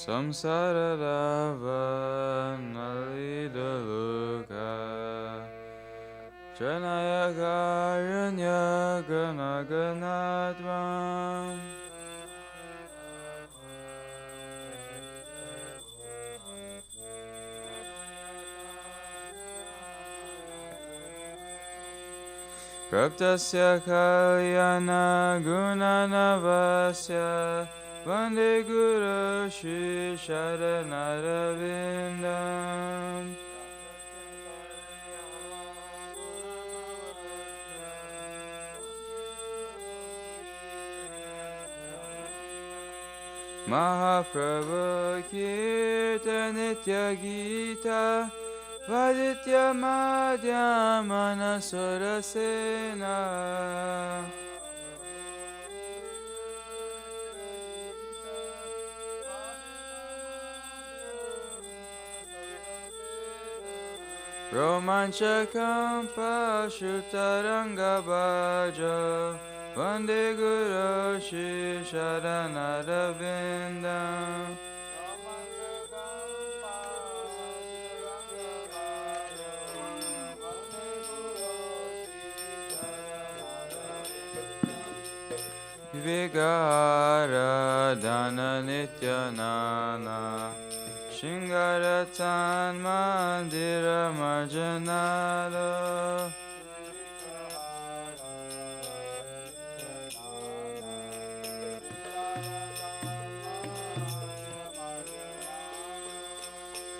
Samsara Rava Nalidaluka Janayagayanya Ganaganatvam Praptasya Kalyana Gunanavasya Vande Guru Shri Sharanarvindam Mahaprabhu Kirta Nitya Gita Vaditya Madhyamana Surasena Romanchakam Pashutaranga Bhaja Vande Guru Shri Sharanarvindam Vigara Dana Nityanana Shingaratan Mandira Marjanala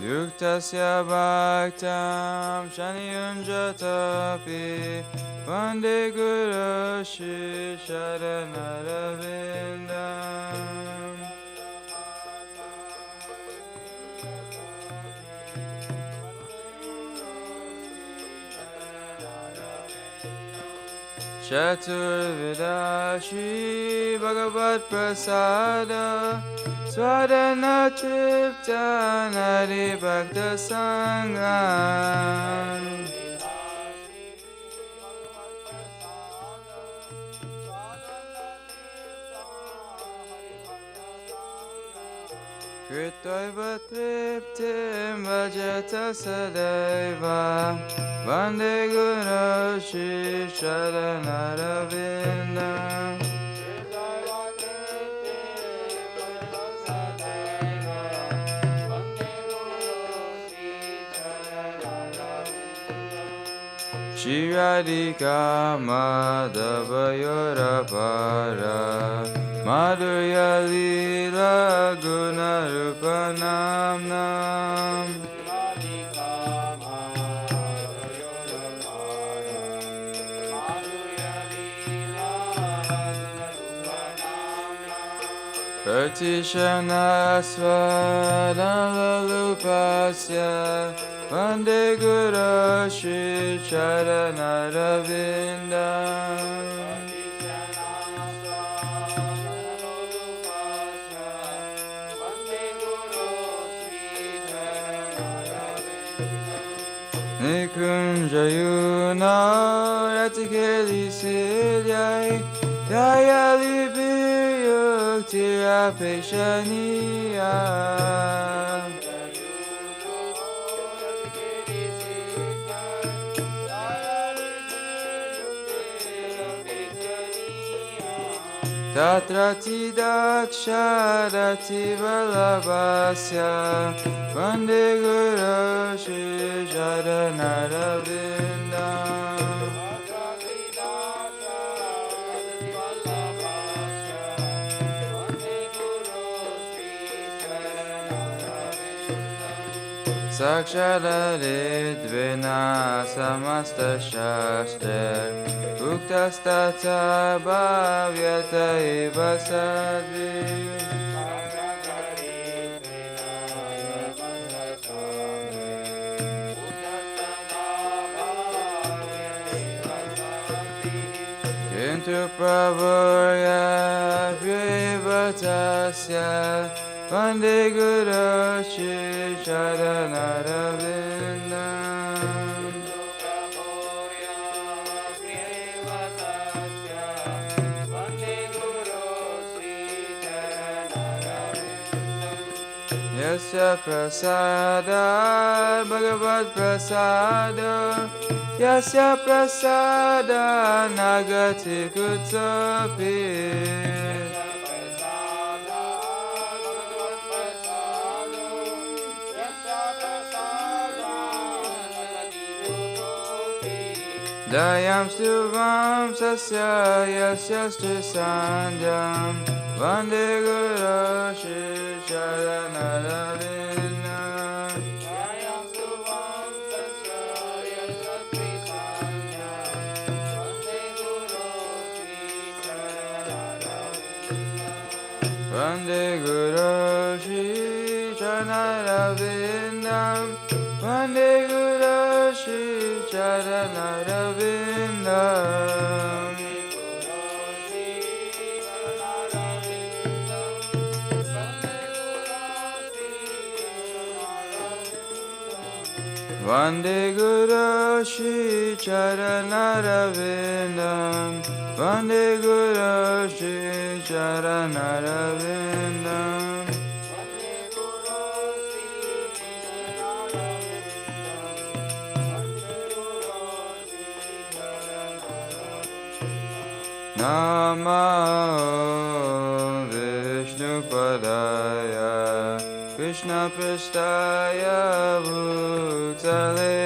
Yuktasya Bhaktam Shaniyunjatapi Vande Guru Shri Sharanarvindam Chaturvida Shri Bhagavad Prasada Swadana Tripta Nari Bhakta Sangha Kritaiva Triptim Vajata Sadaiva Vande Guru Shri Sharanarvindam Shri Radhika Madhavayorapara Madhurya Lila Guna Rupa Namnam Pratishana Svadanlalupasya Vande Guru Shri Sharanarvindam Nikunjayuna Ratikeli Silyai Dayali Biryuktira Peshaniya Tatrati Daksharati Valabhasya Vande Guru Shri Sharanarvindam Sakshararidvina Samasta Shastra Uktastata Bhavyata Eva Sadvi Kintu Prabhuya Privatasya Vande Guru Shri Sharanarvindam Yasya prasada Bhagavad prasada Yasya prasada Nagati kutopi Dayam stuvam sasya yasyastu sandhyam Vande Guru Shri Charanaravinam Dayam stuvam sasya yasyastu sandhyam Vande Guru Shri Charanaravinam Vande Guru Shri Charanaravinam Vande Guru Shri Charanaravinam Vande Guru Shri Charanaravinam Namo Vishnu Padaya Krishna Prasthaya Bhutale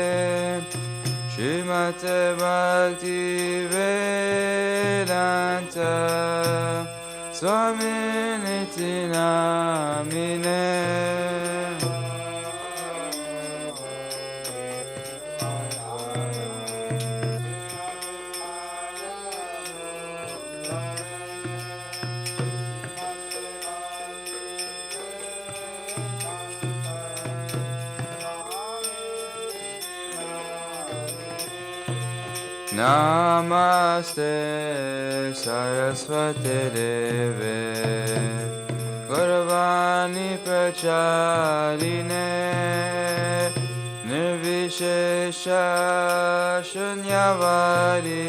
Srimate Bhakti Vedanta Swami Niti Namine Namaste Saraswati Deve Gauravani Prachaline Nirvishesha Shunyavadi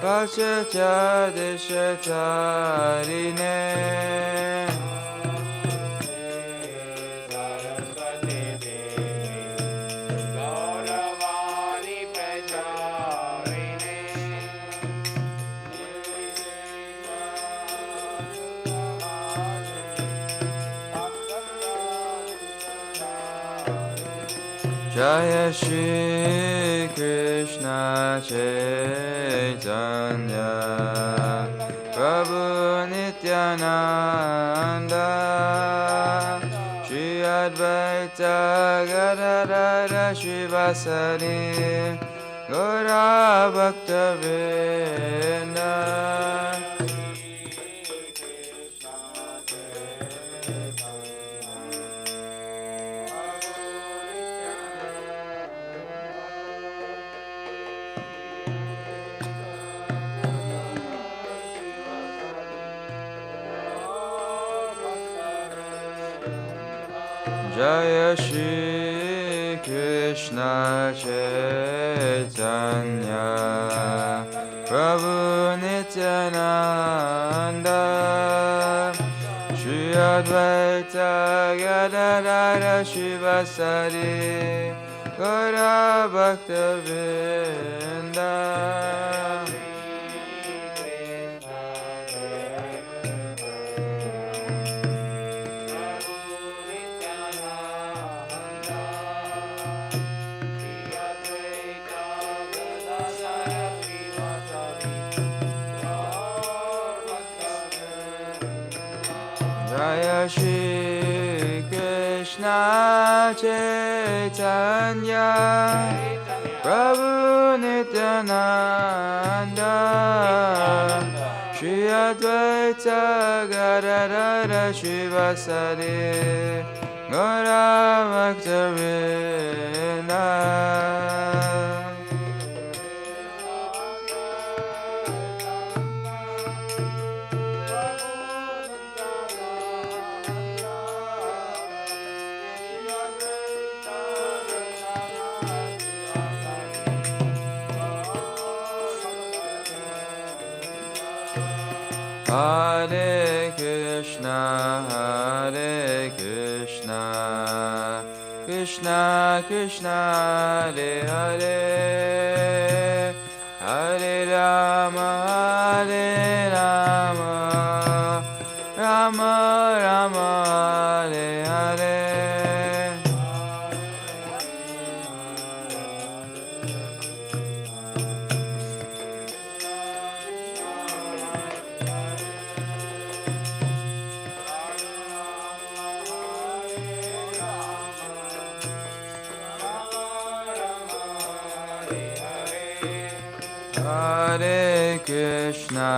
Pachacha Deshatarine Jaya Shri Krishna Chaitanya Prabhu Nityananda Shri Advaita Gadadara Shivasari Gaura Bhakta Vrinda Jaya Shri Krishna Chaitanya Prabhu Nityananda Shri Advaita Gadadara Shivasari Gaura Bhakta Vrinda Jaya Shri Krishna Chaitanya Prabhu Nityananda Shri Advaita Gadadara Shivasari Gaura Bhakta Vrinda Hare Krishna, Hare Krishna, Krishna, Hare Hare, Hare Rama, Hare Rama, Rama Rama, Hare Hare. Hare Krishna,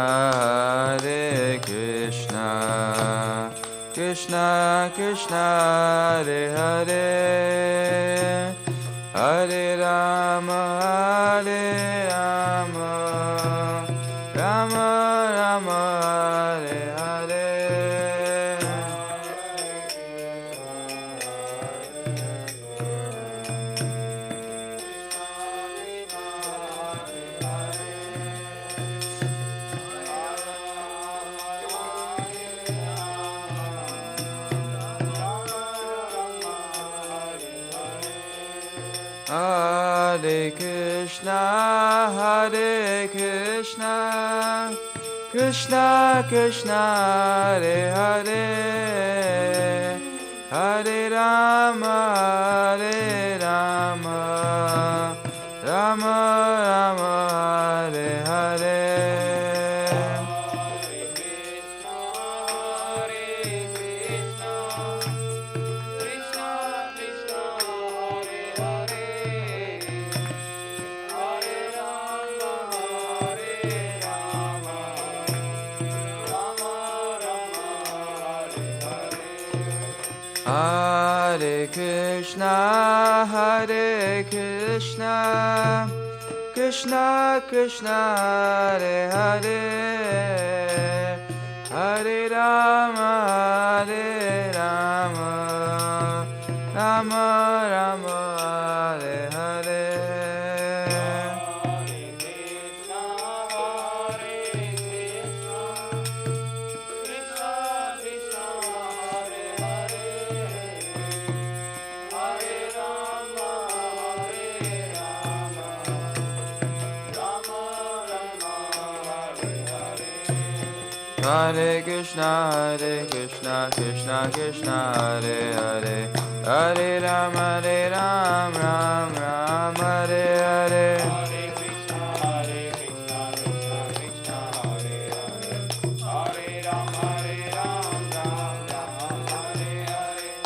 Hare Krishna, Krishna Krishna, Hare Hare, Hare Rama, Hare Rama, Rama Rama, Hare Hare. Hare Krishna, Hare Krishna, Krishna Krishna, Hare Hare, Hare Rama, Hare Rama, Rama Rama, Hare Hare. Hare Krishna, Hare Krishna, Krishna Krishna, Hare Hare, Hare Rama, Hare Rama, Rama Rama, Hare Hare. Hare Krishna, Hare Krishna, Krishna Krishna, Hare Hare, Hare Rama, Ram Ram, Hare Hare.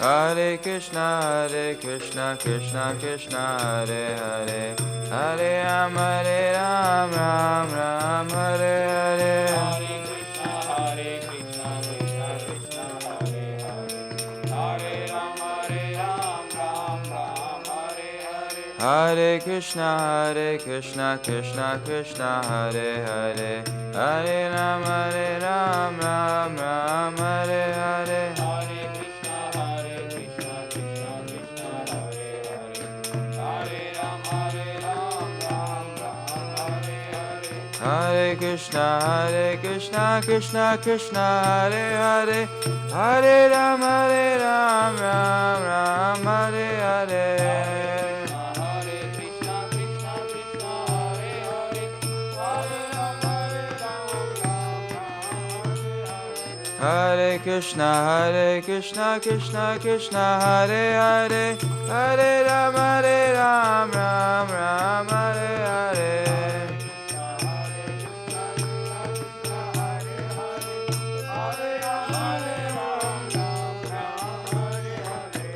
Hare Krishna, Hare Krishna, Krishna Krishna, Hare Hare, Hare Rama, Ram Ram, Hare Hare. Hare Krishna, Hare Krishna, Krishna Krishna, Hare Hare, Hare Rama, Ram Ram, Hare Hare. Hare Krishna, Hare Krishna, Krishna Krishna, Hare Hare, Hare Rama, Ram Ram, Hare Hare. Hare Krishna, Hare Krishna, Krishna Krishna, Hare Hare, Hare Rama, Ram Hare Hare. Hare Krishna, Hare Krishna, Krishna Krishna, Hare Hare, Hare Rama, Ram Hare Hare. Hare Krishna, Hare Krishna, Krishna Krishna, Hare Hare, Hare Rama, Ram Hare Hare.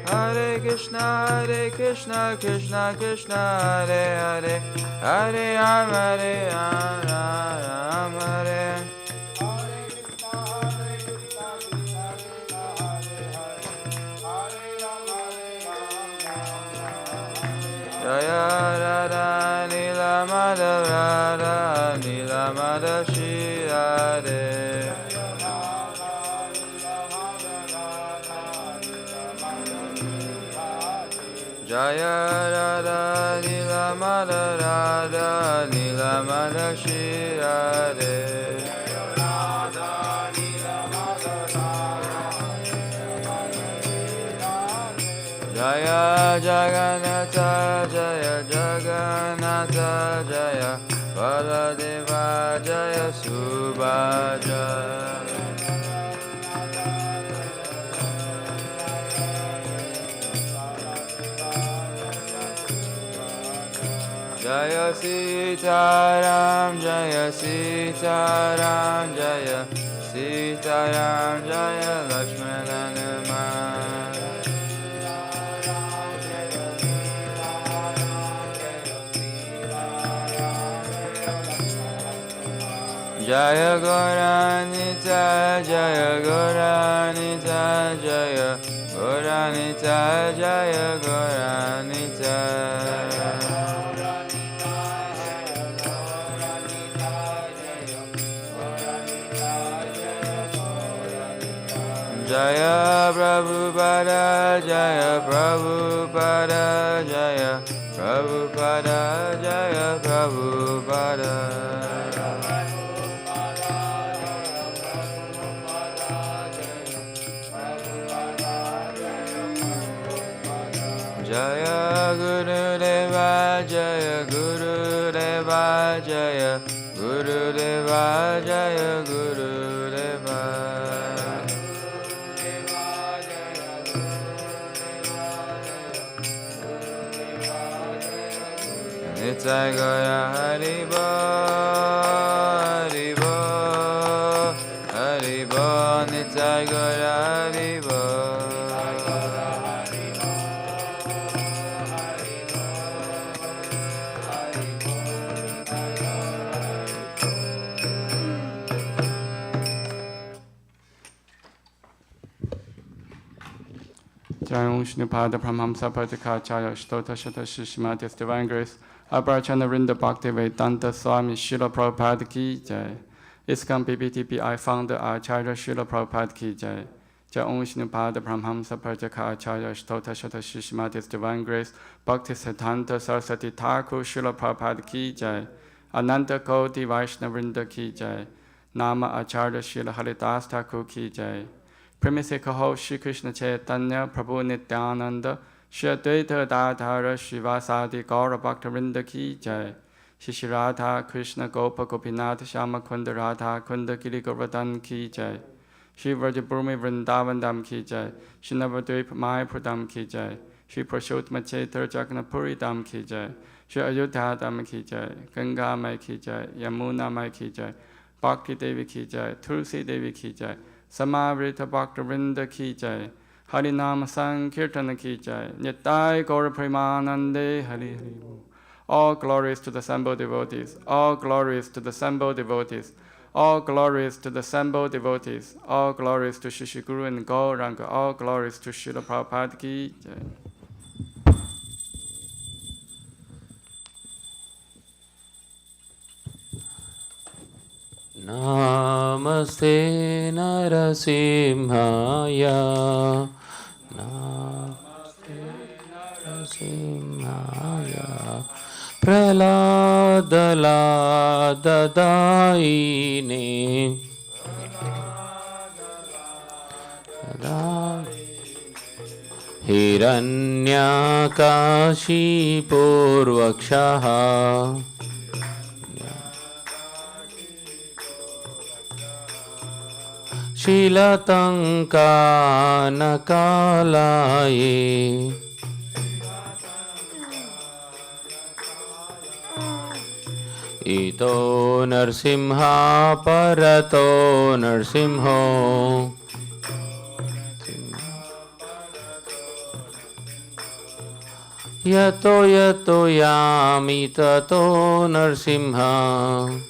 Hare Krishna, Hare Krishna, Krishna Krishna, Hare Hare, Hare Rama, Ram Hare. Jaya Radha Nila Madhava Radha Nila Madhava Shri Radhe. Jaya Radha Nila Madhava Radha Nila Madhava Shri Radhe. Jaya Jagannatha Jaya Jagannatha Jaya Baladeva Jaya Subhaja Jaya Sitaram Jaya Sitaram Jaya Sitaram Jaya Lakshmana Jaya Goranita Jaya Goranita Jaya Goranita Jaya Goranita Jaya Prabhupada Jaya Prabhupada Jaya Prabhupada Jaya Prabhupada Jaya Gurudeva Jaya Gurudeva Jaya Gurudeva Jaya Gurudeva Nitai Gaya Haribo Haribo Haribo Nitai Gaya Haribo Jai Om Shnupada Pramhamsa Pratikacharya Shtota Shata Shishimati Divine Grace Abhacharya Rinda Bhakti Vedanta Swami Srila Prabhupada Ki Jai ISKCON BBTPI Founder Acharya Srila Prabhupada Ki Jai Jai Om Shnupada Pramhamsa Pratikacharya Shtota Shata Shishimati Divine Grace Bhakti Siddhanta Saraswati Thakur Srila Prabhupada Ki Jai Ananta Koti Vaishnavinda Ki Jai Nama Acharya Srila Haridas Thakur Ki Jai Premise Kaho Shri Krishna Chaitanya Prabhu Nityananda Shri Advaita Dadhara Srivasadi Gaura Bhaktarinda Ki Jai Shri Radha Krishna Gopa Gopinath Shama Kunda Radha Kunda Giri Govardhan Ki Jai Shri Vrajabhumi Vrindavan Dham Ki Jai Shri Navadvip Mayapur Dham Ki Jai Shri Prashottama Chaitra Jagannathpuri Dham Ki Jai Shri Ayodhya Dham Ki Jai Ganga Mai Ki Jai Yamuna Mai Ki Jai Bhakti Devi Ki Jai Tulsi Devi Ki Jai Samavrita Bhaktavinda Ki Jai Harinam Sankirtana Ki Jai Nitai Gaura Premanande Hari Hari. All glories to the assembled devotees. All glories to the assembled devotees. All glories to the assembled devotees. All glories to Shri Guru and Gauranga. All glories to Srila Prabhupada Ki Jai. Namaste Narasimhaya Namaste Narasimhaya Praladaladaine Hiranyakashipurvakshaha Shilatankanakalaye Ito narsimha parato narsimho Yato yato yami tato narsimha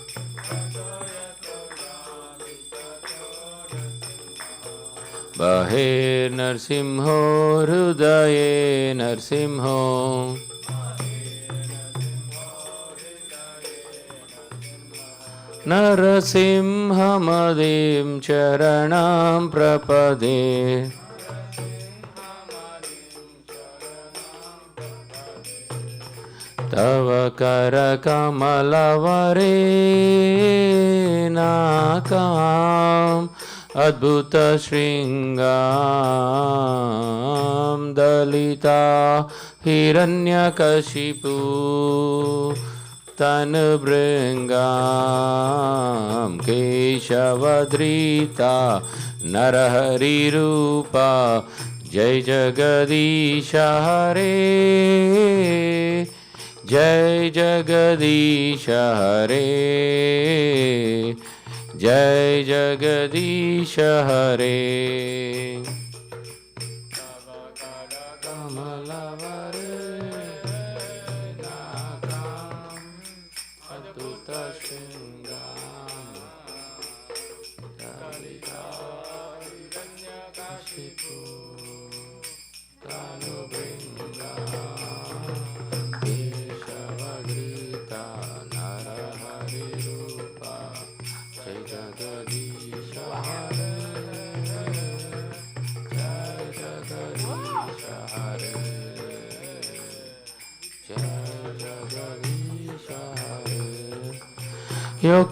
Bahe narsimho hrudaye narsimho Narasimhamadim charanam prapade Tava karakamalavari nakam Adbhuta Shringam Dalita Hiranyakashipu तनुभृङ्गां केशवधृता नरहरिरूपा जय जगदीश हरे जय जगदीश हरे जय जगदीश हरे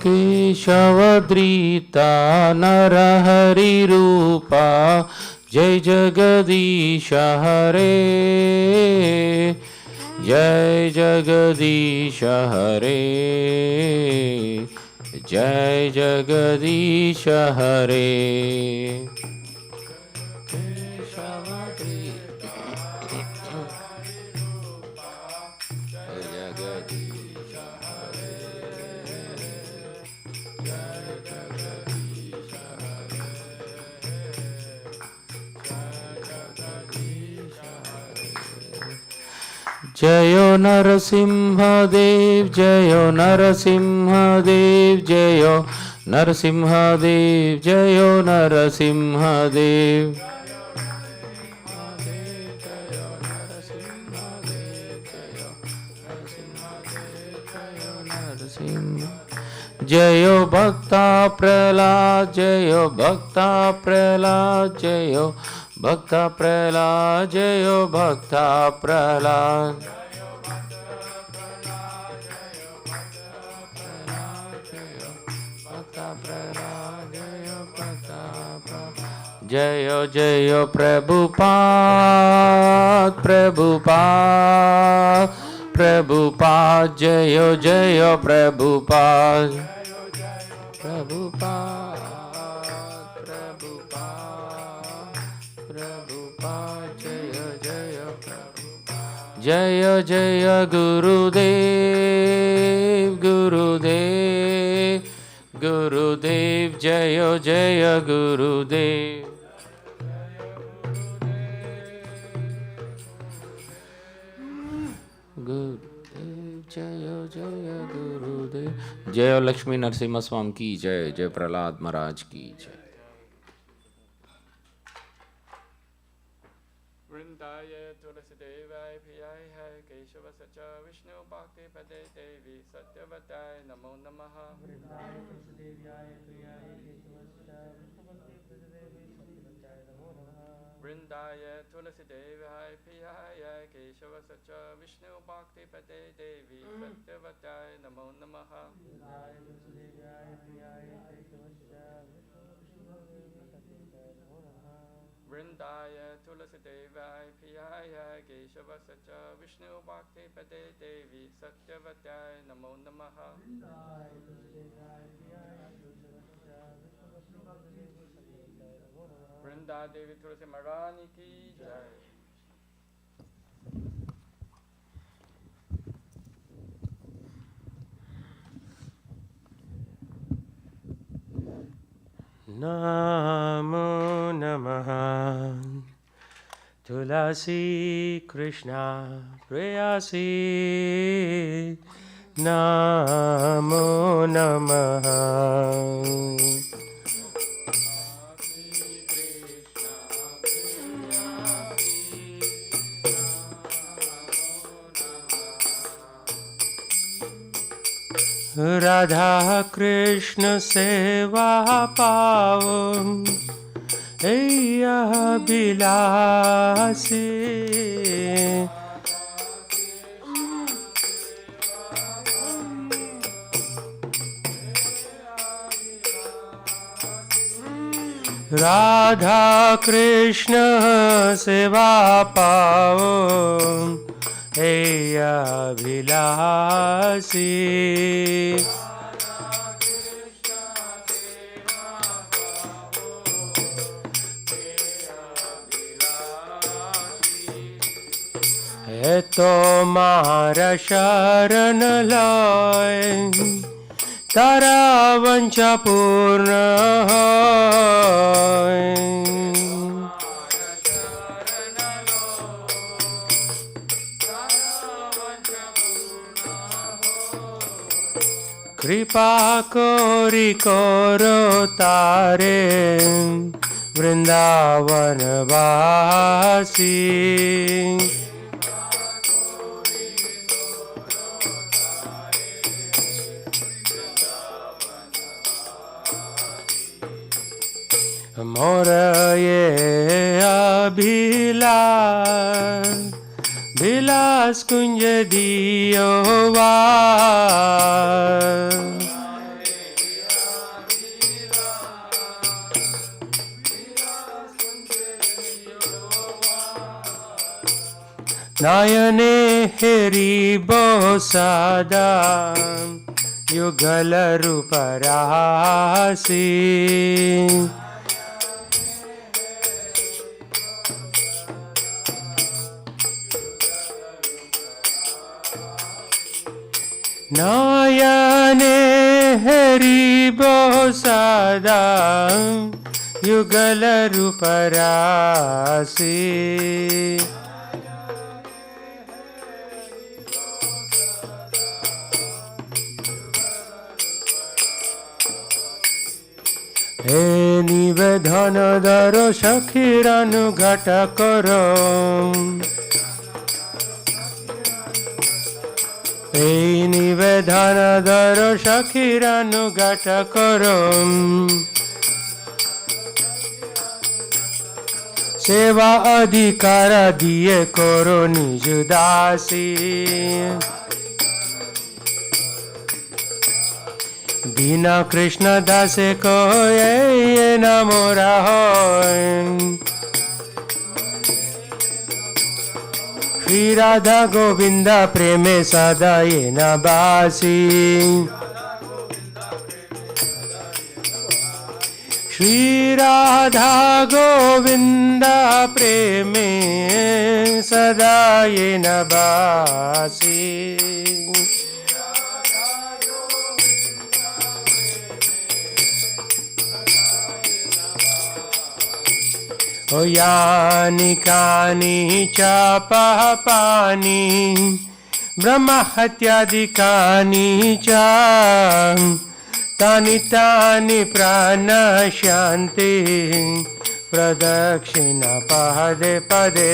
केशवधृता नरहरिरूपा जय जगदीश हरे जय जगदीश हरे जय जगदीश हरे जयो नरसिंहदेव जयो नरसिंहदेव जयो नरसिंहदेव जयो नरसिंहदेव जयो भक्ता प्रहलाद जयो भक्ता प्रहलाद जयो भक्ता प्रहलाद जयो भक्ता प्रहलाद जयो जयो प्रभुपाद प्रभुपाद प्रभुपाद जयो जयो प्रभुपाद प्रभुपाद जय जय गुरुदेव गुरुदेव गुरुदेव जय जय गुरुदेव गुरुदेव जय जय गुरुदेव जय लक्ष्मी नरसिम्हा स्वामी की जय जय प्रहलाद महाराज की जय नमो नमः वृंदाय तुलसी देवाय प्रियाय केशव सच विष्णु भक्ति पते देवी सत्यवताय नमो नमः वृंदाय तुलसी देवाय प्रियाय केशव सच विष्णु भक्ति पते देवी सत्यवताय नमो नमः वृंदा देवी तुलसी महारानी की जय। नमो नमः तुलसी कृष्णा प्रेयसी नमो नमः राधा कृष्ण सेवा पाओ यह बिलासी राधा कृष्ण सेवा पाओ हे अभिलाषी हे તમારા શરણ લય તારા વંશા પૂર્ણ હોય કૃપા કોરી કરો તારે વૃંદાવનવાસી मोर ये अभिलाष विलास कुंज दियो नयने हेरी बो सदा युगल रूपरासी नयने हरिबो सदा युगल रूपरासी हे निवेदन दरो सखीरानुघट करो এই নিবেদন ধর সখীরানুঘট করো সেবা অধিকার দিয়ে করো নিজ দাসী বিনা কৃষ্ণ দাসে কয়ে না মোরা হয় श्री राधा गोविंद प्रेमे सदा ये न बासी श्री राधा गोविंद प्रेमे सदा ये न बासी ओ यानि कानि च पापानि ब्रह्महत्यादिकानि च तानि तानि प्राणशान्ति प्रदक्षिणा पदे पदे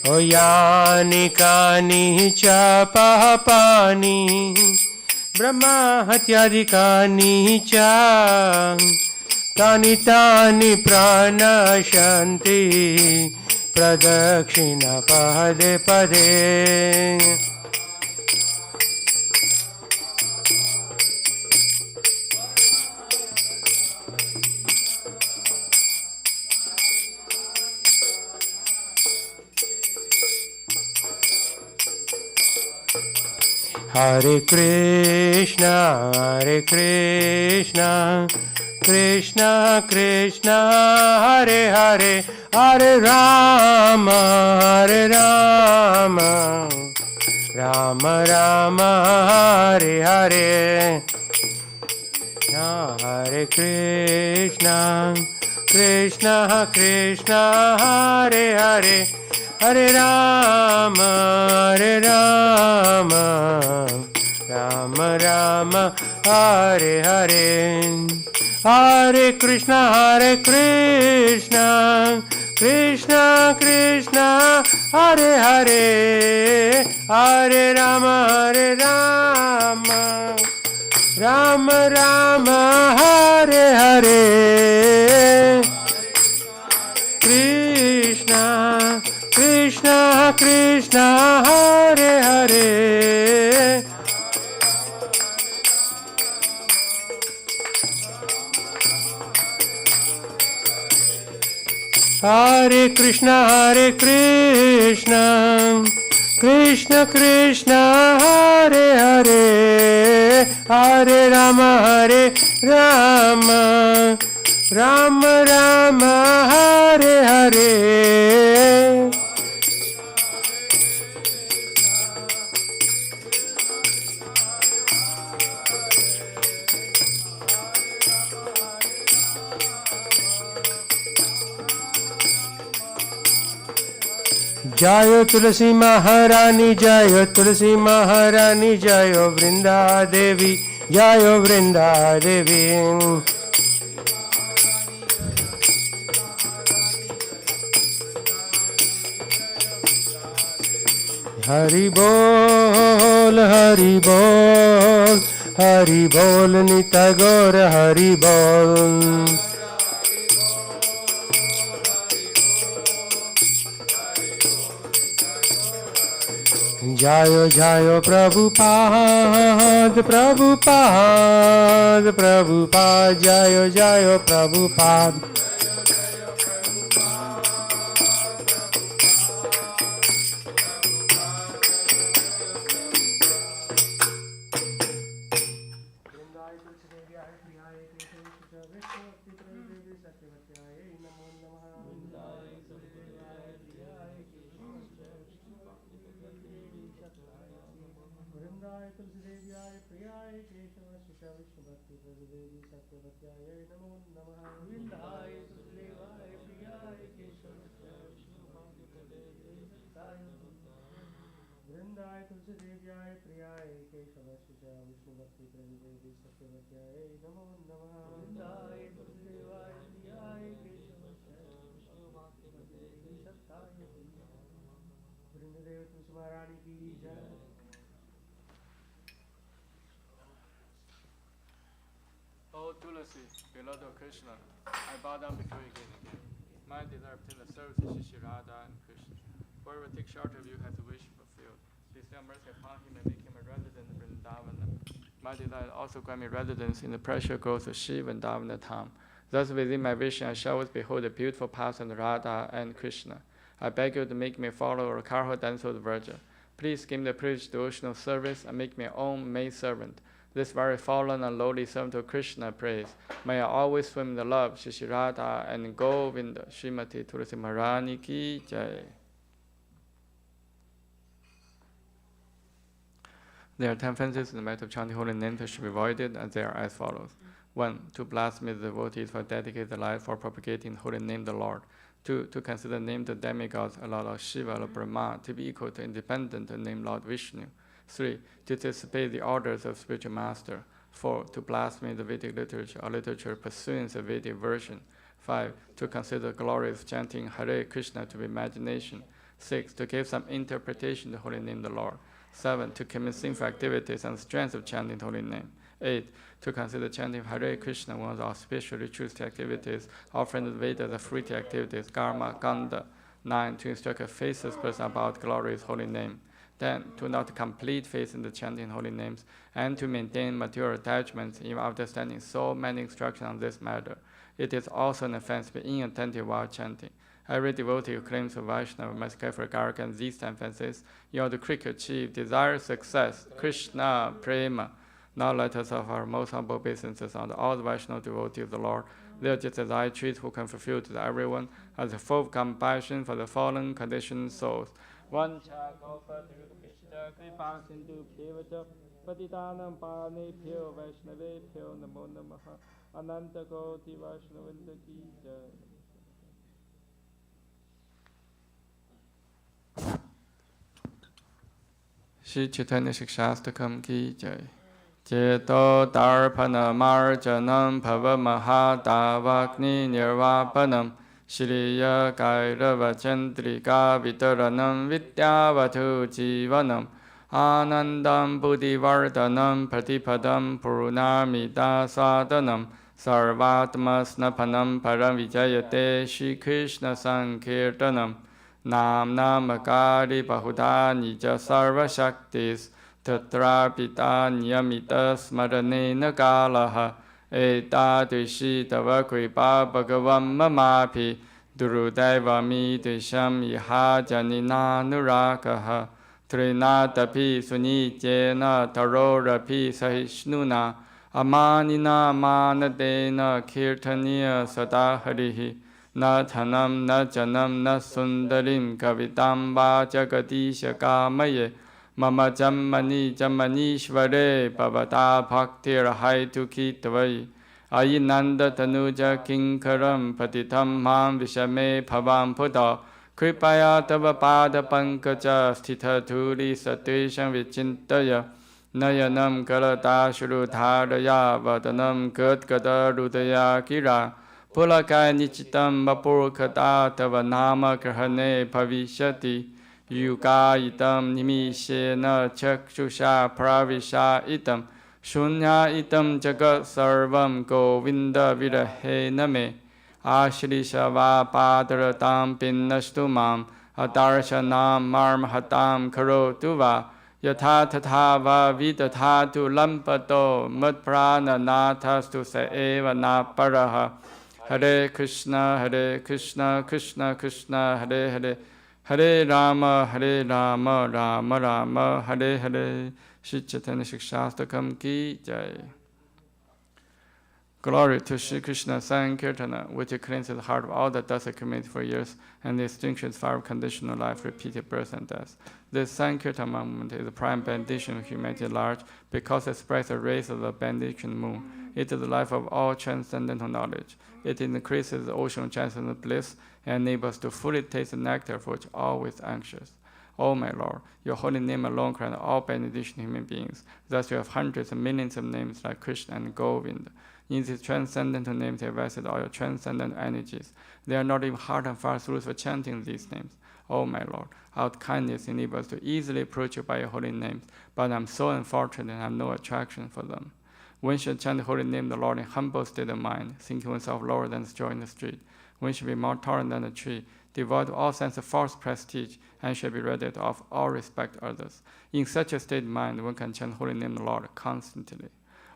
ओ यानि कानि च पापानि ब्रह्महत्यादिकानि च तानि तानि प्राणशान्ति प्रदक्षिणा पदे पदे Hare Krishna, Krishna Krishna, Hare Hare, Hare Rama, Rama Rama, Hare Hare. Hare Krishna, Krishna Krishna, Hare Hare, Hare Rama, Rama Rama, Hare Hare. Hare Krishna, Krishna Krishna, Hare Hare, Hare Rama, Rama Rama, Hare Hare. Krishna Krishna, Hare Hare. Hare Krishna, Krishna Krishna, Hare Hare, Hare Rama, Rama Rama, Hare Hare. Jayo Tulsi Maharani, Jayo Tulsi Maharani, Jayo Vrinda Devi, Jayo Vrinda Devi. Hari Bol, Hari Bol, Hari Bol, Nita Gaur, Hari Bol. Jayo Jayo Prabhupada, Prabhupada, Prabhupada, Jayo Jayo Prabhupada. O Tulasi, beloved of Krishna, I bow down before you again and again. My desire to obtain the service of Shri Radha and Krishna. Whoever takes shelter of you has a wish fulfilled. Please have mercy upon him and make him a resident of Vrindavana. My desire also grant me residence in the precious groves of Shri Vrindavana Dham. Thus within my vision I shall always behold the beautiful paths of Radha and Krishna. I beg you to make me a follower of Karho Danso the Virgin. Please give me the privilege devotional service and make me your own maid servant. This very fallen and lowly servant of Krishna prays. May I always swim in the love Shri Radha and Govinda. Srimati Tulsi Maharani ki jai. There are 10 offenses in the matter of chanting holy names that should be avoided, and they are as follows. 1. To blaspheme the devotees for dedicating life for propagating the holy name of the Lord. 2. To consider the name of the demigods, Lord of Shiva or Brahma, to be equal to independent name Lord Vishnu. 3. To disobey the orders of spiritual master. 4. To blaspheme the Vedic literature or literature pursuing the Vedic version. 5. To consider glorious chanting Hare Krishna to be imagination. 6. To give some interpretation to the holy name of the Lord. 7. To commit sinful activities and strength of chanting the holy name. 8. To consider chanting Hare Krishna one of the auspicious ritualistic activities, offering the Vedas the fruity activities, karma, ganda. 9. To instruct a faithless person about glorious holy name. 10. To not complete faith in the chanting holy names, and to maintain material attachments even after studying so many instructions on this matter. It is also an offense to be inattentive while chanting. Every devotee who claims to Vaishnava must carefully guard against these 10 offenses in order to quickly achieve desired success. Krishna, Prema. Now let us offer our most humble obeisances unto all the Vaishnava devotees of the Lord. They are just as I treat who can fulfill to everyone as a full compassion for the fallen conditioned souls. One Kripa Sindhu Pyevacha Patitanam Paranebhyo Vaishnavebhyo Namo Namaha Ananta Koti Vaishnavinda Ki Jai. Shri Chaitanya Shikshastakam Ki Jai. Cheto Darpana Marjanam Bhava Mahadavagni Nirvapanam Shriya Kairava Chandrika Vitaranam Vidyavatu Jivanam Anandam Buddhivardhanam Pratipadam Purnamida Sadhanam Sarvatma Snapanam Param Vijayate Shri Krishna Sankirtanam Nam Namakari Bahuda Nija Sarva Shaktis Tatra Pita Niyamita Smarane Nagalaha Eta Dushi Tava Kripa Bhagavam Mamapi Durudaiva Mi Disham Iha Janina Nurakaha Trinatapi Sunijena Tarorapi Sahishnuna Amanina Manadena Kirtaniya Sadaharihi Na Thanam Na Janam Na Sundarim Kavitamba Jagadisha Kamaye Mama Jammani Jammanishvare Bhavata Bhaktir Haitu Kitvai Ayinanda Tanuja Kinkaram Patitam Mam Vishame Bhavam Puda Kripaya Tava Pada Pankaja Sthita Thuri Satesham Vichintaya Nayanam Kalata Shrudharaya Vadanam Gadgada Rudaya Kira Pulakaya Nichitam Vapurkata Tava Nama Grahane Bhavishati Yuga Itam Nimishena Chakshusha Pravisha Itam Shunya Itam Jagat Sarvam Govinda Virahe Name Ashrisha Va Padratam Pinnastumam Adarshanam Marmhatam Karotuva Yatha Tatha Va Vidathatu Lampato Madprana Nathastu Saeva Naparaha Hare Krishna Krishna Krishna Hare Hare Hare Rama Rama Rama Hare Hare Shri Chaitanya Shastakam Ki Jai. Glory to Shri Krishna Sankirtana, which cleanses the heart of all the dust accumulated for years and extinguishes fire of conditional life, repeated birth and death. This Sankirtana movement is the prime benediction of humanity at large because it spreads the rays of the benediction moon. It is the life of all transcendental knowledge. It increases the ocean of transcendental bliss and enables us to fully taste the nectar for which always anxious. O my Lord, your holy name alone grants all benediction human beings. Thus you have hundreds and millions of names like Krishna and Govinda. In these transcendental names, you have vested all your transcendental energies. There are not even hard and fast rules for chanting these names. O my Lord, our kindness enables us to easily approach you by your holy names, but I am so unfortunate and have no attraction for them. One should chant the holy name of the Lord in humble state of mind, thinking oneself lower than the straw in the street. One should be more tolerant than a tree, devoid of all sense of false prestige, and should be ready to offer all respect to others. In such a state of mind, one can chant the holy name of the Lord constantly.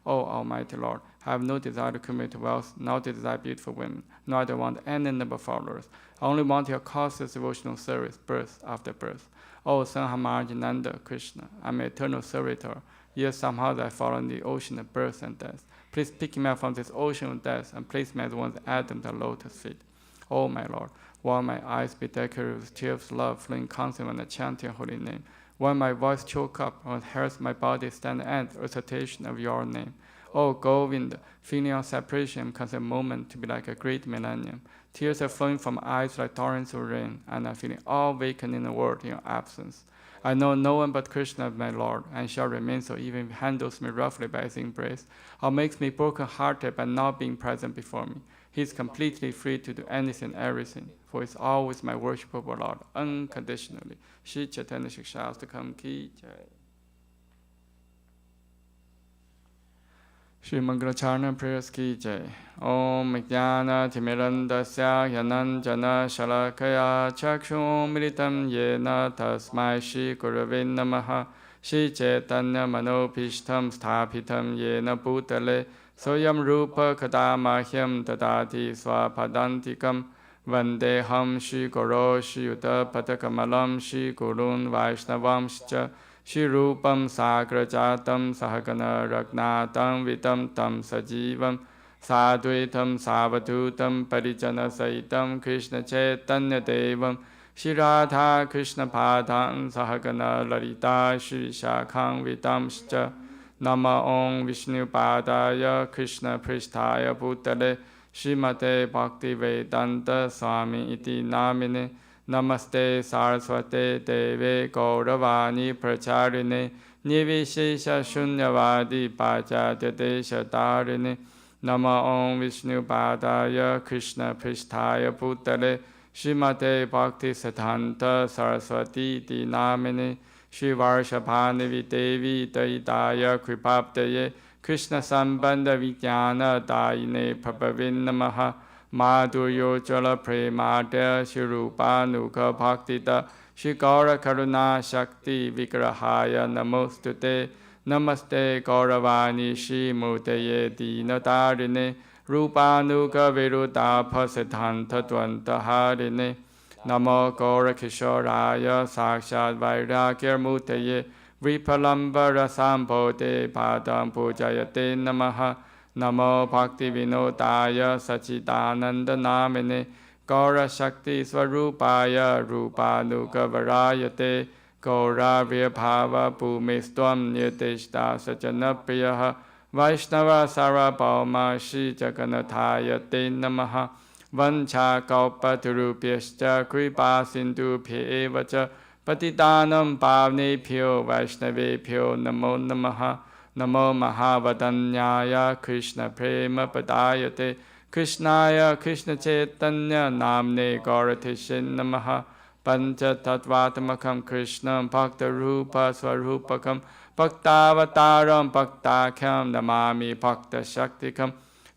O Almighty Lord, I have no desire to accumulate wealth, nor to desire beautiful women, nor do I want any number of followers. I only want your causeless devotional service, birth after birth. O Sanhamarjananda Krishna, I am an eternal servitor, yet somehow I fall in the ocean of birth and death. Please pick me up from this ocean of death and place me as one of the atoms at lotus feet. O my Lord, while my eyes be decorated with tears of love flowing constantly when I chant your holy name, when my voice choke up, when hairs my body stand at the recitation of your name. O Govinda, feeling your separation comes a moment to be like a great millennium. Tears are flowing from eyes like torrents of rain, and I'm feeling all vacant in the world in your absence. I know no one but Krishna, my Lord, and shall remain so even if he handles me roughly by his embrace, or makes me broken-hearted by not being present before me. He is completely free to do anything, everything, for he is always my worshipable Lord, unconditionally. Shri Chaitanya Shastakam Ki Jai. Shri Mangala Charna prayers Ki Jai. Om Jnana Timirandasya Yananjana Shalakaya Chakshum Militam Yena Tasmai Shri Gurave Namaha Shri Chaitanya Manopishtam Sthapitam Yena Bhutale Soyam Rupa Kadamahyam Tadati Swapadantikam Vandeham Shri Guru Shri Yuta Patakamalam Shri Gurun Vaishnavamscha Shri Rupam Sagrajatam Sahagana Ragnatam Vitam Tam Sajivam Sadhuitam Savadutam Parijana Saitam Krishna Chaitanya Devam Shri Radha Krishna Padam Sahagana Lalita Shri Shakham Vitamscha Nama Om Vishnu Padaya Krishna Pristhaya Bhutale Srimate Bhakti Vedanta Swami Iti Namine Namaste Saraswate Deve Gauravani Pracharine Nivishesha Shunyavadi Pajadete Shatarine Nama Om Vishnu Padaya Krishna Pristhaya Bhutale Srimate Bhakti Siddhanta Saraswati Iti Namine Shri Varshabhanavi Devi Daidaya Kripaptaye Krishna Sambandha Vijnana Daine Prabhavin Namaha มาตุโยจลเพรมาเตชิรูปานุขภักติตาชิกรคารุณาชักติวิกรหายนโมสตุเตนมัสเตกรวานิชิมุเตเยตินตาริเนรูปานุขเวรุตาภัสทันทตวันตหาริเนนโมกรคิชรายสักชาตไวราเกมุเตเยวิพลัมบรสัมโพเตปาตัมปูจายเตนมหะนโมภักติวิโนตายสัจจิตานันดนาเมเนกรชักติสวรูปายรูปานุกวรายเตกราเวียภาวะภูมิสตวมเนเตชตาสัจนปริยะไวชนวสารปามาชิจกนทายเตนมหะวัญชากอปตุรูปยจคริปาสินตุเพเอวจปฏิตานัมปาวเนเพียวไวชนเวเพียวนโมนมหะนโมมหาวตัญญายาคริชนเพรมปตายเตคริชนายคริชนเจตัญญานามเนกรทิชินนมหะปัญจทัตวาตมคัมคริชนัมภักตรูปสวรูปคัมภักตาวตารัมภักตาคัมนามามิภักตชักติคัม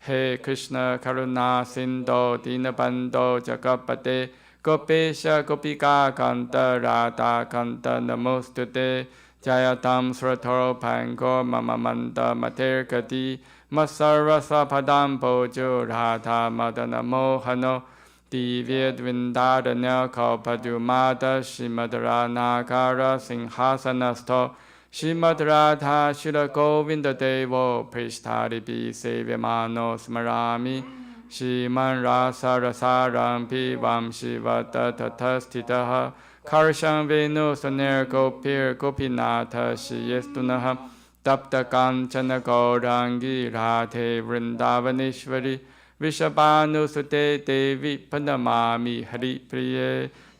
เฮคริชนกรุณาสินโดตินปันโดจักปเตโกเปชโกปิกาคันตราตาคันตนโมสตุเตจายตัมสรทโรพังโกมะมะมันตมะเทกติมัสสรสะพดัมโพจุราธามะตนะโมหโนติเวดวินดาดเนขอปจุมาตชิมตรานาการสิงหาสนัสโตชิมตราธาชิรโกวินเตโวพริสธาริปิเสวมาโนสมรามิชิมันราสารสารัมพิวัมชิวัตทัทสถิตะคารชังเวนุสเนรโกพิรโกพินาทชิเยสตุนะหะตัปตะกัญชนโกรังกิราเทวรินดาวนิชวรีวิชปานุสุเตเตวิพนมามิหริปริเย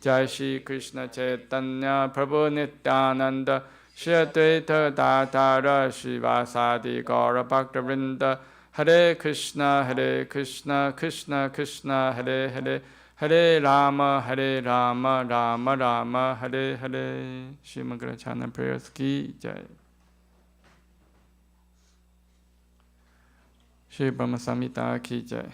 จายชีคริชนเจตัญญาพระบุนิตานันดาเชตเวทตาตาราชิวาสาติกรภักตรินดาฮเรคริชนาฮเรคริชนาคริชนาคริชนาฮเรฮเรHare Rama, Hare Rama, Rama Rama, Hare Hare. Shri Mangala Chana prayers ki jai. Shri Brahma Samhita ki jai.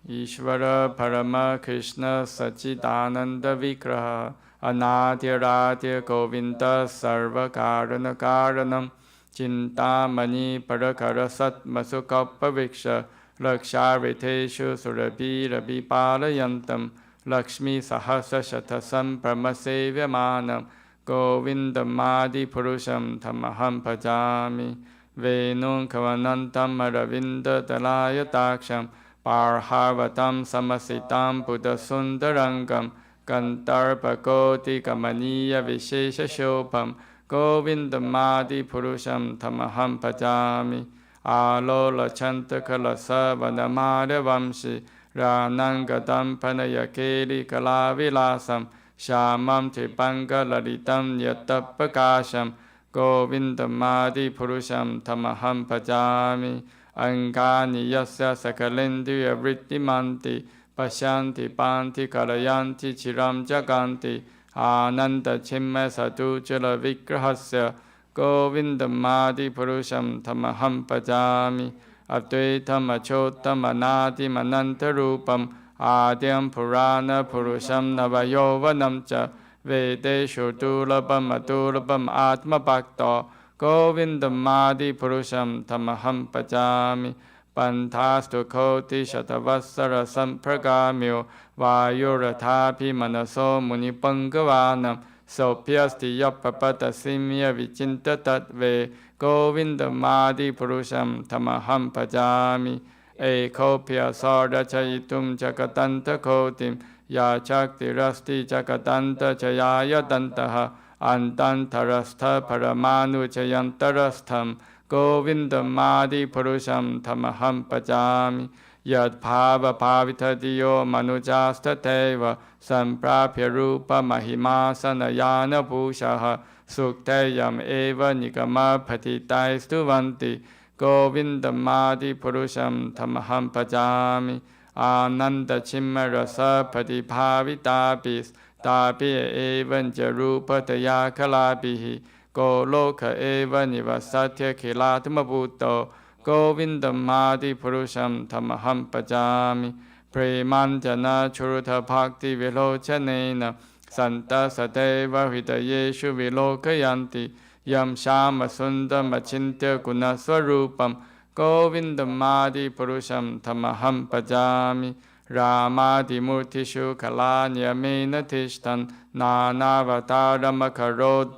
Ishvara Parama Krishna Sachidananda Vigraha Anadhyarati Govinda Sarva Karana Karanam Chintamani Parakara Satmasukappa Viksha Lakshariteshu Surabhi Rabhi Palayantam Lakshmi Sahasa Shatasam Brahmasevyamanam Govindamadi Purusham Tamaham Pajami Venun Kavanantam Aravinda Dalayataksam Parharvatam Samasitam Buddha Sundarangam Kantarpakoti Kamaniya Vishesha Shopam Govindamadi Purusham Tamaham Pajami Alola Chanta Kalasa Vanamada Vamshi Ranangadam Panayakeli Kalavilasam Shamam Tripanga Lalitam Yatapakasham Govindamadi Purusham Tamaham Pajami Angani Yasya Sakalendriya Vrittimanti Pasyanti Panti Kalayanti Chiram Jaganti Ananda Chimme Satu Chala Vigrahasya Govindamadi Purusham Tamaham Pajami Advaitam Achotam Anadi Mananta Rupam Adyam Purana Purusham Navayovanam Cha Vedeshu Durlabam Adurlabam Atma Bhakta Govindamadi Purusham Tamaham Pajami Pantastu Koti Shatavassara Sampragamyo Vayuratapi Manaso Munipangavaanam Sopyasti Yapapata Simya Vichinta Tatve Govindamadi Purusham Tamaham Pajami Ekopya Sarda Chayitum Jakatanta Kotim Ya Chakti Rasti Jakatanta Chayaya Dantaha Antantarastha Paramanu Chayantarastham Govindamadi Purusham Tamaham Pajami Yad Bhava Pavitadiyo Manujasta Teva Samprapya Rupa Mahima Sanayana Bhushaha Suktayam Eva Nikama Patitai Stuvanti Govindamadi Purusham Tamaham Pajami Ananda Chimmarasa Patibhavitapis Tapi Evan Jarupa Tayakalabihi Goloka Eva Nivasatya Kilatma Bhutto Govindamadi Purusham Tamaham Pajami Premanjana Churutha Bhakti Vilochanena Santa Sadeva Hridayeshu Vilokayanti Yam Shama Sundam Achintya Guna Swarupam Govindamadi Purusham Tamaham Pajami Ramadi Murtishu Kalanyamena Tishtan Nanavataram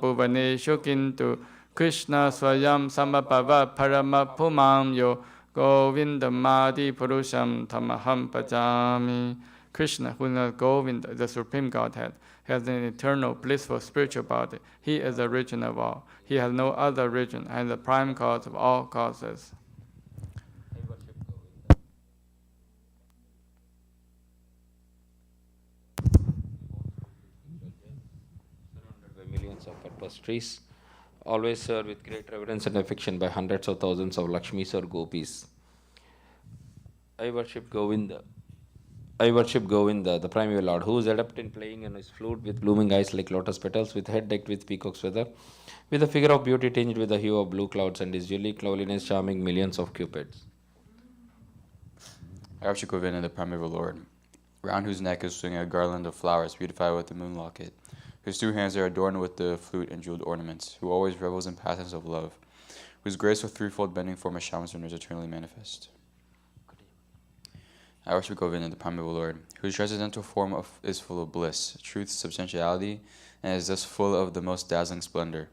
Bhuvaneshu Kintu Krishna Swayam Samabhava Parama Pumam Yo Govindamadi Purusham Tamaham Pajami. Krishna, who is Govinda, the Supreme Godhead, has an eternal, blissful spiritual body. He is the origin of all. He has no other origin and is the prime cause of all causes. Surrounded by millions of purpose trees, always served with great reverence and affection by hundreds of thousands of Lakshmis or Gopis. I worship Govinda. I worship Govinda, the primeval Lord, who is adept in playing on his flute with blooming eyes like lotus petals, with head decked with peacock's feather, with a figure of beauty tinged with the hue of blue clouds, and his unique loveliness charming millions of cupids. I worship Govinda, the primeval Lord, round whose neck is swinging a garland of flowers beautified with the moon locket, whose two hands are adorned with the flute and jeweled ornaments, who always revels in passions of love, whose graceful threefold bending form of Shyamasundar is eternally manifest. I worship Govinda, the primeval Lord, whose transcendental form is full of bliss, truth, substantiality, and is thus full of the most dazzling splendor.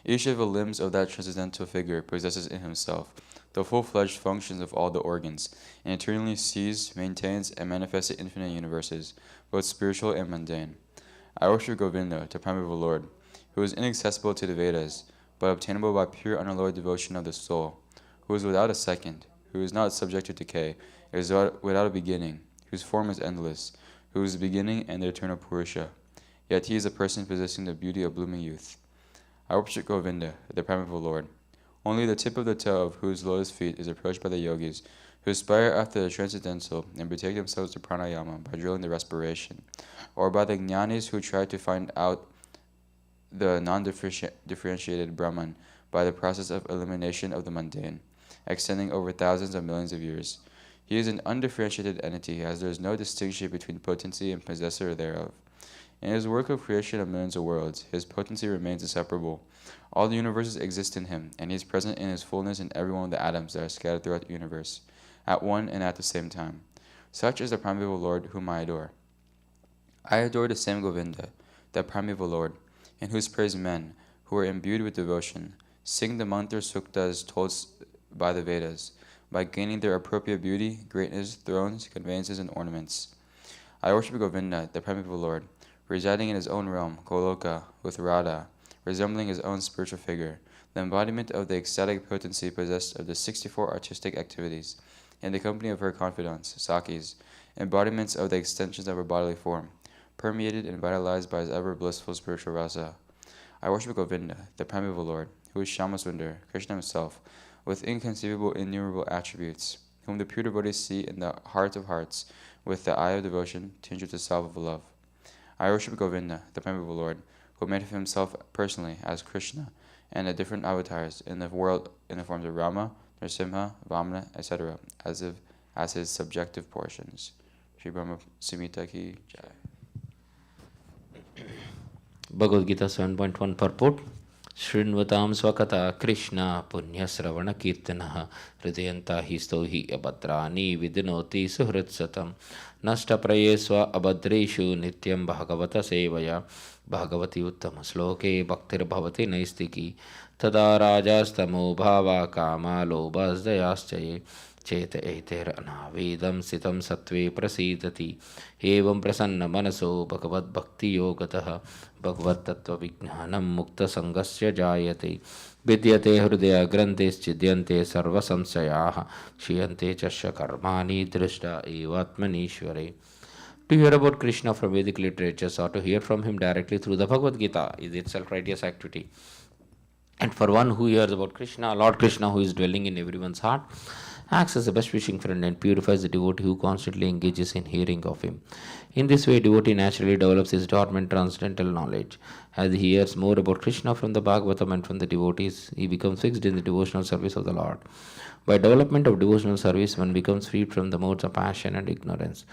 Each of the limbs of that transcendental figure possesses in himself the full-fledged functions of all the organs, and eternally sees, maintains, and manifests the infinite universes, both spiritual and mundane. I worship Govinda, the primeval Lord, who is inaccessible to the Vedas, but obtainable by pure unalloyed devotion of the soul, who is without a second, who is not subject to decay, is without a beginning, whose form is endless, who is the beginning and the eternal Purusha. Yet he is a person possessing the beauty of blooming youth. I worship Govinda, the primeval Lord, only the tip of the toe of whose lotus feet is approached by the yogis, who aspire after the transcendental and betake themselves to pranayama by drilling the respiration, or by the jnanis who try to find out the non-differentiated Brahman by the process of elimination of the mundane, extending over thousands of millions of years. He is an undifferentiated entity, as there is no distinction between potency and possessor thereof. In his work of creation of millions of worlds, his potency remains inseparable. All the universes exist in him, and he is present in his fullness in every one of the atoms that are scattered throughout the universe, at one and at the same time. Such is the primeval Lord whom I adore. I adore the same Govinda, the primeval Lord, in whose praise men, who are imbued with devotion, sing the mantra suktas told by the Vedas, by gaining their appropriate beauty, greatness, thrones, conveyances, and ornaments. I worship Govinda, the primeval Lord, residing in his own realm, Goloka, with Radha, resembling his own spiritual figure, the embodiment of the ecstatic potency possessed of the 64 artistic activities, in the company of her confidants, Sakis, embodiments of the extensions of her bodily form, permeated and vitalized by his ever blissful spiritual rasa. I worship Govinda, the primeval Lord, who is Shyamasundar, Krishna himself, with inconceivable, innumerable attributes, whom the pure devotees see in the heart of hearts, with the eye of devotion, tinged with the salve of love. I worship Govinda, the primeval Lord, who made himself personally as Krishna, and the different avatars in the world in the forms of Rama, Nrsimha, Vamana, etc., as his subjective portions. Shri Brahma Simita Ki Jai. Bhagavad Gita 7.1 purport. Shrinvatam swakata Krishna punya sravana kirtanaha hridayanta histo hi abhadrani vidinoti suhritsatam nasta prayesva abhadreshu nityam bhagavata sevaya bhagavati uttama sloke bhaktir bhavati naistiki tada rajastamo bhava kama lobhasdayaschaye चेत एतेर अनावेदम सितम सत्वे प्रसीदति एवं प्रसन्न मनसो भगवद भक्ति योगतः भगवत तत्व विज्ञानम मुक्त संगस्य जायते विद्यते हृदय ग्रंथिश्चिद्यन्ते सर्व संशयाः क्षीयन्ते च कर्माणि दृष्टा एवात्मनीश्वरे. To hear about Krishna from Vedic literatures or to hear from him directly through the Bhagavad Gita is itself righteous activity. And for one who hears about Krishna, Lord Krishna, who is dwelling in everyone's heart, acts as a best wishing friend and purifies the devotee who constantly engages in hearing of him. In this way, devotee naturally develops his dormant transcendental knowledge. As he hears more about Krishna from the Bhagavatam and from the devotees, he becomes fixed in the devotional service of the Lord. By development of devotional service, one becomes freed from the modes of passion and ignorance,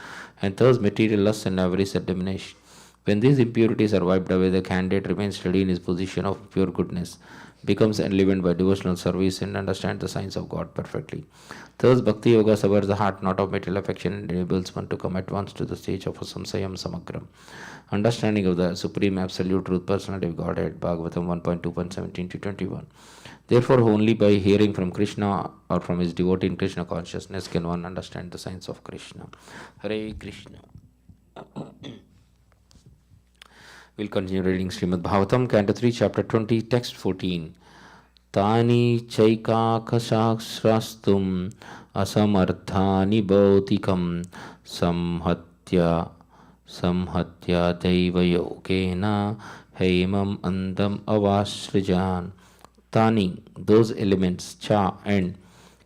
and thus material lusts and avarice are diminished. When these impurities are wiped away, the candidate remains steady in his position of pure goodness, becomes enlivened by devotional service, and understands the science of God perfectly. Thus, Bhakti Yoga severs the heart not of material affection and enables one to come at once to the stage of a samsayam samagram. Understanding of the Supreme Absolute Truth Personality of Godhead, Bhagavatam 1.2.17 to 21. Therefore, only by hearing from Krishna or from his devotee in Krishna consciousness can one understand the science of Krishna. Hare Krishna. We'll continue reading Srimad Bhagavatam, Canto 3, Chapter 20, Text 14. Tani chaikakashakshrastum asamarthani bautikam samhatya deivayogena haimam andam avasrijan. Tani, those elements, cha and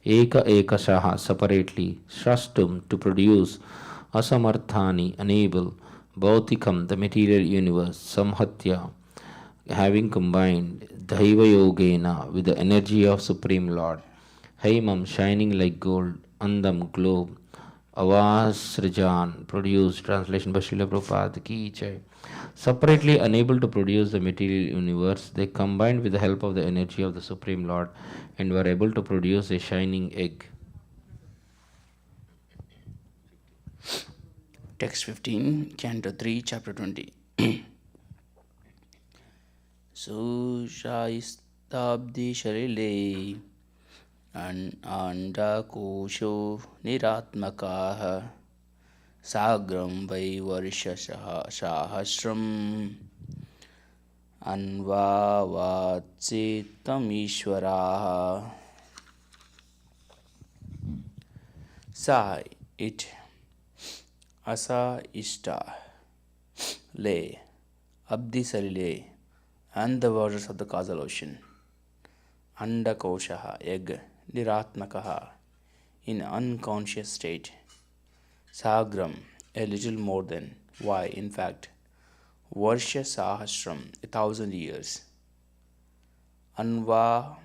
ekashaha separately, shrastum to produce, asamarthani unable, bautikam the material universe, samhatya having combined, Daiva Yogena with the energy of Supreme Lord, Haimam shining like gold, Andam globe, Avasrajan produced, translation by Srila Prabhupada ki jai. Separately unable to produce the material universe, they combined with the help of the energy of the Supreme Lord and were able to produce a shining egg. Text 15, Canto 3, Chapter 20. Sushaistabdi sharile andakosho niratmakaha sagram vai varsha sahasram anvavatsetam ishvaraha. Sa it asa ishta le abdi salile and the waters of the causal ocean. Andakoshaha, egg, niratmakaha, in unconscious state. Sagram, a little more than, why, in fact, Varsha Sahasram, 1,000 years. Anva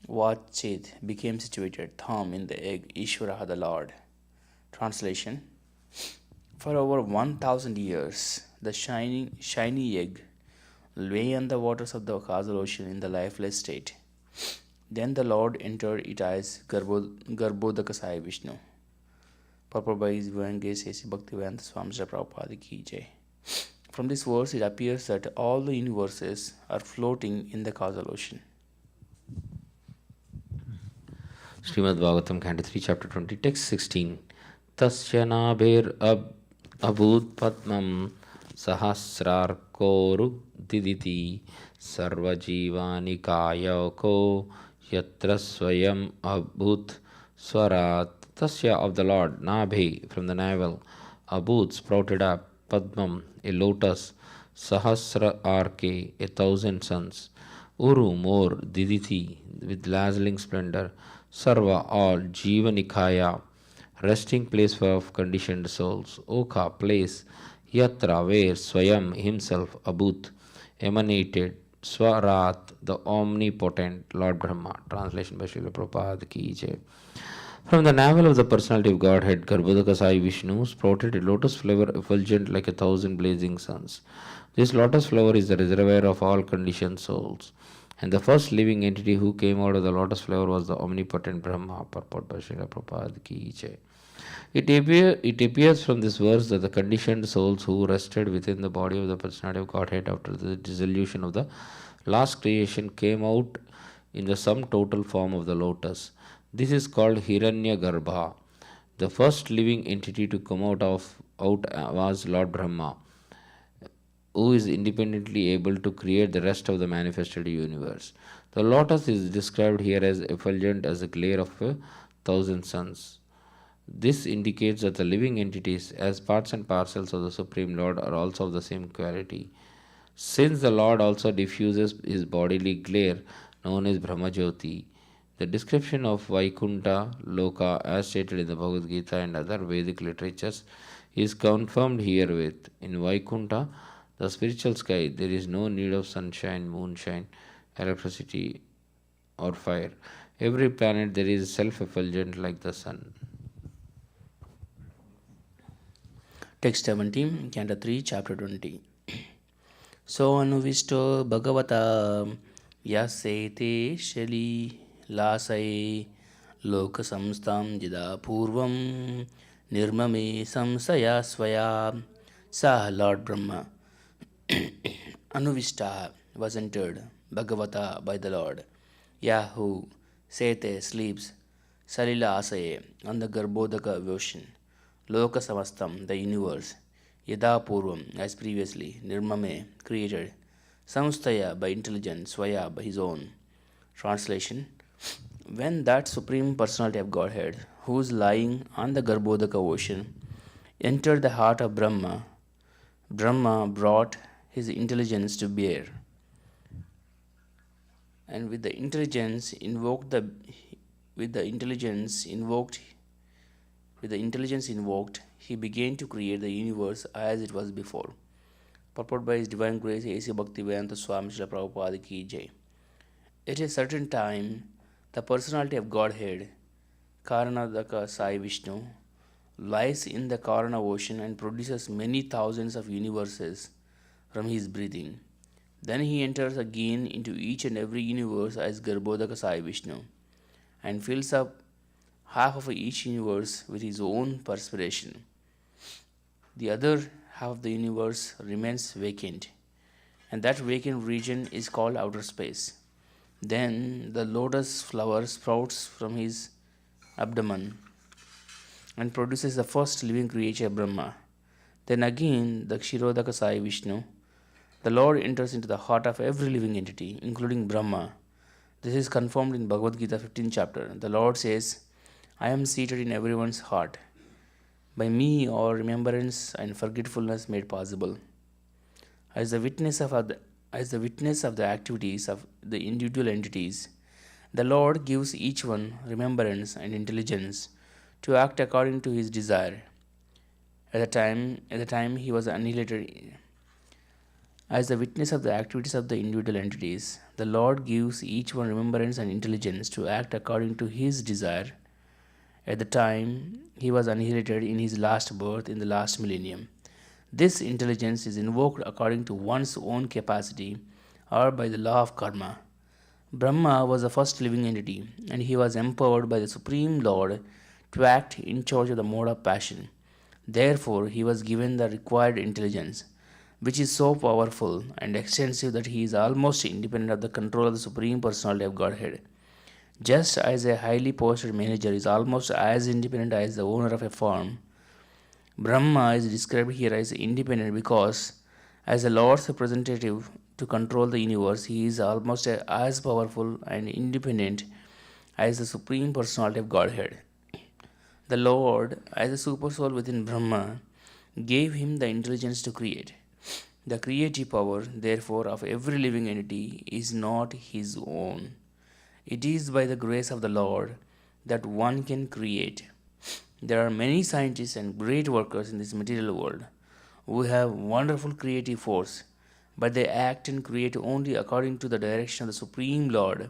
Vachit became situated, thumb in the egg, Ishvaraha the Lord. Translation: for over 1,000 years, the shiny egg lay on the waters of the causal ocean in the lifeless state. Then the Lord entered it as Garbhodakasaya Vishnu. Purport by His Divine Grace Bhaktivedanta Swami Prabhupada ki jai. From this verse, it appears that all the universes are floating in the causal ocean. Srimad Bhagavatam, Canto 3, Chapter 20, Text 16. Tasya nabhir abhut padmam sahasrarkoru diditi sarvajivani kayako yatra swayam abhut swarat. Tasya of the Lord, nabhi from the navel, abhut sprouted up, padmam a lotus, sahasra arke 1,000 suns, uru more, diditi with dazzling splendor, sarva all, jiva nikaya resting place of conditioned souls, oka place, yatra where swayam himself, abhut emanated, swarat the omnipotent Lord Brahma. Translation by Srila Prabhupada ki jai. From the navel of the personality of Godhead, Garbhodakasai Vishnu sprouted a lotus flower effulgent like 1,000 blazing suns. This lotus flower is the reservoir of all conditioned souls. And the first living entity who came out of the lotus flower was the omnipotent Brahma. Purport by Srila Prabhupada ki jai. It appears from this verse that the conditioned souls who rested within the body of the personality of Godhead after the dissolution of the last creation came out in the sum total form of the lotus. This is called Hiranyagarbha. The first living entity to come out was Lord Brahma, who is independently able to create the rest of the manifested universe. The lotus is described here as effulgent as the glare of 1,000 suns. This indicates that the living entities, as parts and parcels of the Supreme Lord, are also of the same quality. Since the Lord also diffuses his bodily glare, known as Brahmajyoti, The description of Vaikunta, Loka, as stated in the Bhagavad Gita and other Vedic literatures, is confirmed herewith. In Vaikunta, the spiritual sky, there is no need of sunshine, moonshine, electricity, or fire. Every planet there is self-effulgent like the sun. Text 17, Canto 3, Chapter 20. So anuvisto bhagavata yasete shali lasai loka samstam jida purvam nirmame samsaya swaya sah Lord Brahma Anuvista was entered Bhagavata by the Lord. Yahu Sete sleeps Salila Asaye on the Garbhodaka ocean. Loka Samastam, the universe. Yada Purvam, as previously. Nirmame, created. Samstaya, by intelligence. Swaya, by his own. Translation. When that Supreme Personality of Godhead, who is lying on the Garbhodaka ocean, entered the heart of Brahma, Brahma brought his intelligence to bear, and with the intelligence invoked, he began to create the universe as it was before. Purport by His Divine Grace A.C. Bhaktivedanta Swami Srila Prabhupada Ki Jai. At a certain time, the personality of Godhead, Karanadaka Sai Vishnu, lies in the Karana ocean and produces many thousands of universes from his breathing. Then he enters again into each and every universe as Garbhodaka Sai Vishnu and fills up half of each universe with his own perspiration. The other half of the universe remains vacant, and that vacant region is called outer space. Then the lotus flower sprouts from his abdomen and produces the first living creature, Brahma. Then again, the Kshirodaka Sai Vishnu, the Lord enters into the heart of every living entity, including Brahma. This is confirmed in Bhagavad Gita 15th chapter. The Lord says, I am seated in everyone's heart. By me all remembrance and forgetfulness made possible. As the witness of the activities of the individual entities, the Lord gives each one remembrance and intelligence to act according to his desire. At the time he was annihilated. As the witness of the activities of the individual entities, the Lord gives each one remembrance and intelligence to act according to his desire. At the time he was annihilated in his last birth in the last millennium. This intelligence is invoked according to one's own capacity or by the law of karma. Brahma was the first living entity, and he was empowered by the Supreme Lord to act in charge of the mode of passion. Therefore, he was given the required intelligence, which is so powerful and extensive that he is almost independent of the control of the Supreme Personality of Godhead. Just as a highly posted manager is almost as independent as the owner of a farm, Brahma is described here as independent because, as the Lord's representative to control the universe, he is almost as powerful and independent as the Supreme Personality of Godhead. The Lord, as a supersoul within Brahma, gave him the intelligence to create. The creative power, therefore, of every living entity is not his own. It is by the grace of the Lord that one can create. There are many scientists and great workers in this material world who have wonderful creative force, but they act and create only according to the direction of the Supreme Lord.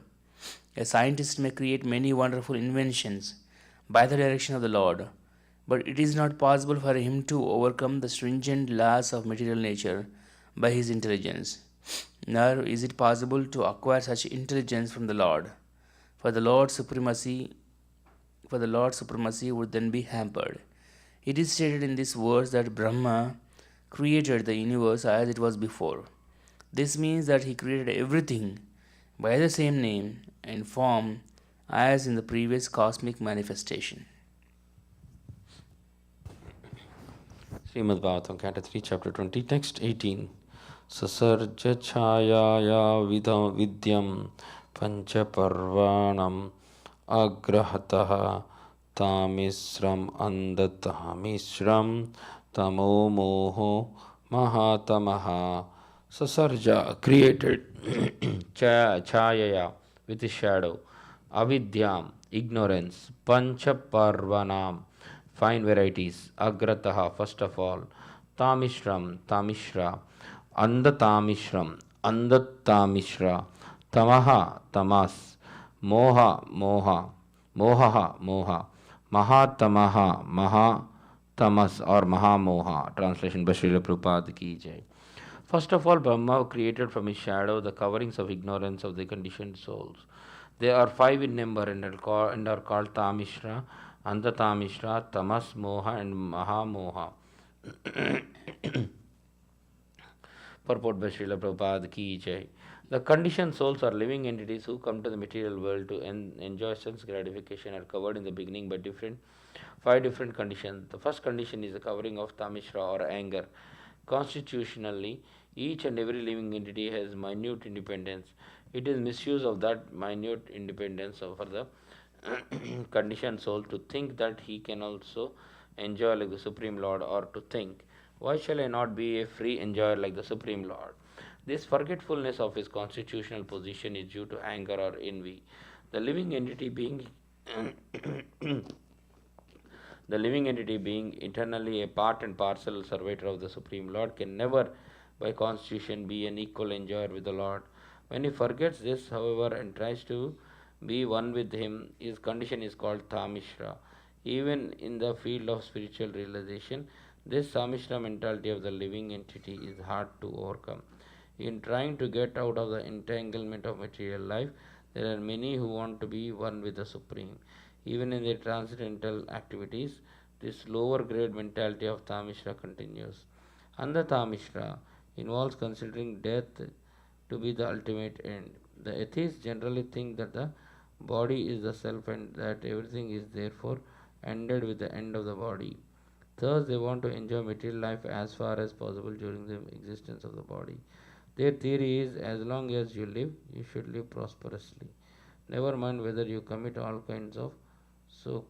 A scientist may create many wonderful inventions by the direction of the Lord, but it is not possible for him to overcome the stringent laws of material nature by his intelligence. Nor is it possible to acquire such intelligence from the Lord, for the Lord's supremacy would then be hampered. It is stated in this verse that Brahma created the universe as it was before. This means that he created everything by the same name and form as in the previous cosmic manifestation. Srimad Bhagavatam, Canto 3, Chapter 20, Text 18. Sasarja chayaya vidyam panchaparvanam agrahataha tamisram andatamisram tamo moho mahatamaha. Sasarja created chayaya with his shadow, avidyam, ignorance, panchaparvanam, fine varieties, agrataha, first of all, tamishram, tamishra, andatamishram, andatamishra, tamaha, tamas, moha, moha, mohaha, moha, mahatamaha, mahatamas or mahamoha. Translation by Srila Prabhupada ki jai. First of all, Brahma created from his shadow the coverings of ignorance of the conditioned souls. They are five in number and are called Tamishra, Andatamishra, Tamas, Moha, and Mahamoha. Purport by Srila Prabhupada ki jai. The conditioned souls are living entities who come to the material world to enjoy sense gratification, are covered in the beginning by five different conditions. The first condition is the covering of Tamishra or anger. Constitutionally, each and every living entity has minute independence. It is misuse of that minute independence for the conditioned soul to think that he can also enjoy like the Supreme Lord, or to think, why shall I not be a free enjoyer like the Supreme Lord? This forgetfulness of his constitutional position is due to anger or envy. The living entity being the living entity being eternally a part and parcel servator of the Supreme Lord can never by constitution be an equal enjoyer with the Lord. When he forgets this, however, and tries to be one with him, his condition is called Tamishra. Even in the field of spiritual realization, this Tamishra mentality of the living entity is hard to overcome. In trying to get out of the entanglement of material life, there are many who want to be one with the Supreme. Even in their transcendental activities, this lower grade mentality of Tamishra continues. Andha Tamishra involves considering death to be the ultimate end. The atheists generally think that the body is the self and that everything is therefore ended with the end of the body. Thus, they want to enjoy material life as far as possible during the existence of the body. Their theory is as long as you live, you should live prosperously. Never mind whether you commit so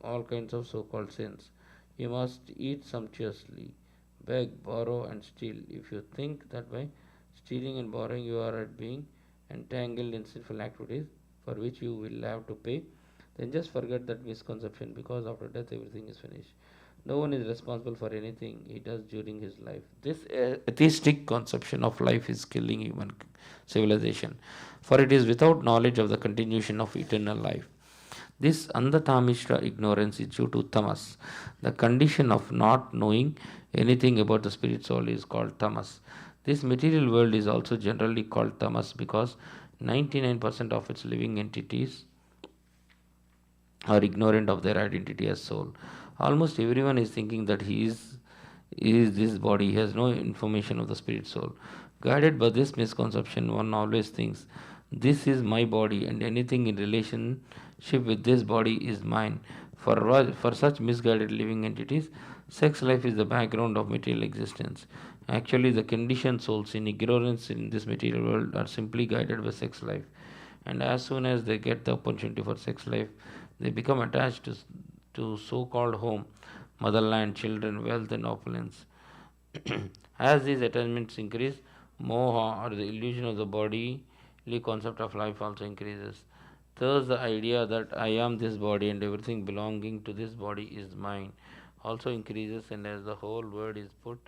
all kinds of so-called sins. You must eat sumptuously, beg, borrow, and steal. If you think that by stealing and borrowing you are at being entangled in sinful activities for which you will have to pay, then just forget that misconception, because after death everything is finished. No one is responsible for anything he does during his life. This atheistic conception of life is killing human civilization, for it is without knowledge of the continuation of eternal life. This Andatamishra ignorance is due to tamas. The condition of not knowing anything about the spirit soul is called tamas. This material world is also generally called tamas because 99% of its living entities are ignorant of their identity as soul. Almost everyone is thinking that he is this body. He has no information of the spirit soul. Guided by this misconception, one always thinks, this is my body and anything in relationship with this body is mine. For such misguided living entities, sex life is the background of material existence. Actually, the conditioned souls in ignorance in this material world are simply guided by sex life. And as soon as they get the opportunity for sex life, they become attached to so-called home, motherland, children, wealth, and opulence. As these attachments increase, moha, or the illusion of the bodily concept of life, also increases. Thus, the idea that I am this body and everything belonging to this body is mine also increases, and as the whole world is put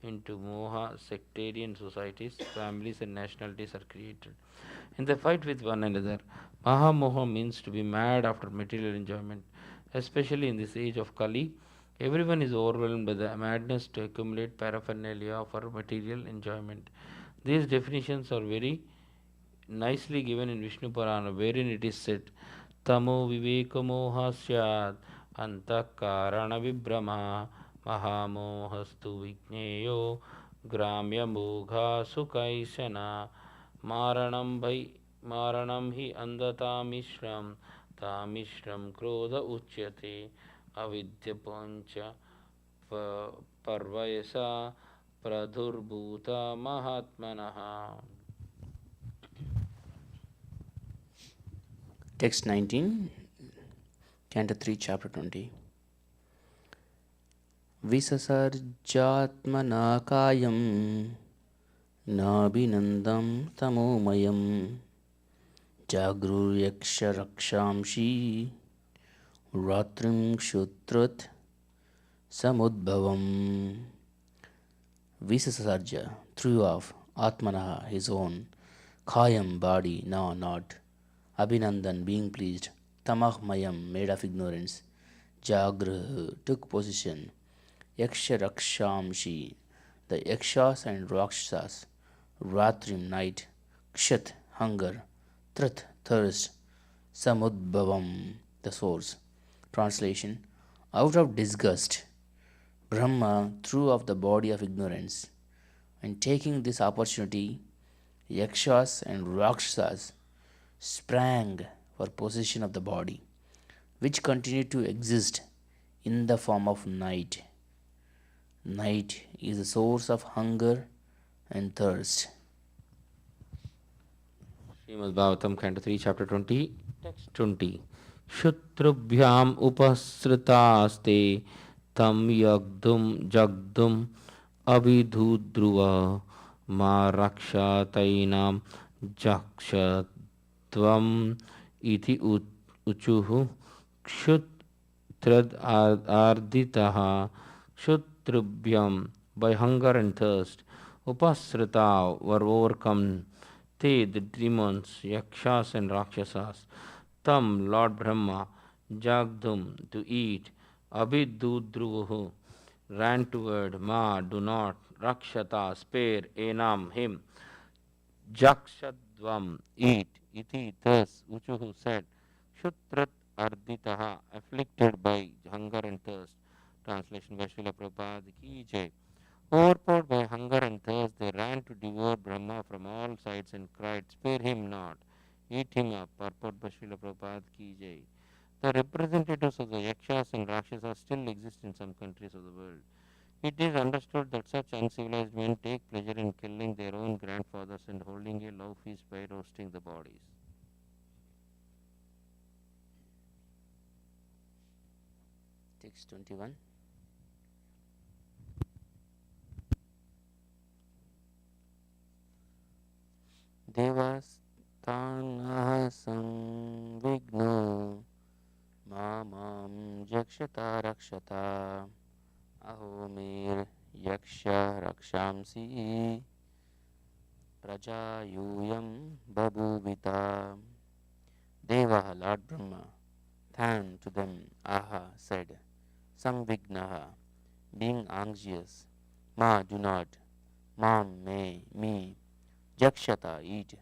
into moha, sectarian societies, families, and nationalities are created. And they fight with one another. Mahamoha means to be mad after material enjoyment. Especially in this age of Kali, everyone is overwhelmed by the madness to accumulate paraphernalia for material enjoyment. These definitions are very nicely given in Vishnu Purana, wherein it is said, Tamo vivekamoha syad antakarana vibrama mahamohastu vigneyo gramya mogha sukaisana maranam bhai maranam hi andatamishram tamishram krodha uchyate avidya pancha parvayasa pradhurbhuta mahatmanaha. Text 19, Canto 3, Chapter 20. Visasarjatmana kayam nabhinandam tamomayam जागृयक्षरक्षांशी रात्रिं क्षुत्रत् samudbhavam. Visasarja threw off Atmanaha his own Kayam body, now not. Abhinandan being pleased, Tamah Mayam made of ignorance. Jagrah took position. Yaksha Rakshamshi, the Yakshas and Rakshasas. Ratrim night. Kshat hunger. Trit thirst. Samudbhavam the source. Translation: out of disgust, Brahma threw off the body of ignorance, and taking this opportunity, Yakshas and Rakshasas sprang for possession of the body, which continued to exist in the form of night. Night is the source of hunger and thirst. Srimad Bhagavatam, Canto 3, Chapter 20, Text 20. Shutrubhyam upasritaste tam yagdum jagdum abhidhudruva ma rakshatainam jakshatvam iti uchuhu kshutrad arditaha kshutrubhyam, by hunger and thirst, upasrita were overcome. They, the demons, yakshas and rakshasas, tam, Lord Brahma, jagdum, to eat, abhidudruvuhu, ran toward, ma, do not, rakshata, spare, enam, him, jakshadvam, eat, iti, thus, uchuhu said, shutrat arditaha, afflicted by hunger and thirst. Translation by Srila Prabhupada ki jai. Overpowered by hunger and thirst, they ran to devour Brahma from all sides and cried, spare him not, eat him up. Purport by Srila Prabhupada ki jai. The representatives of the Yakshas and Rakshasas still exist in some countries of the world. It is understood that such uncivilized men take pleasure in killing their own grandfathers and holding a love feast by roasting the bodies. Text 21. Devasthanah samvigno mamam jakshata rakshata ahomir yaksha rakshamsi prajayuyam babuvita. Deva, Lord Brahma, thanked to them, aha, said, samvignaha, being anxious, ma, do not, mam, may, me, jakshata, eat,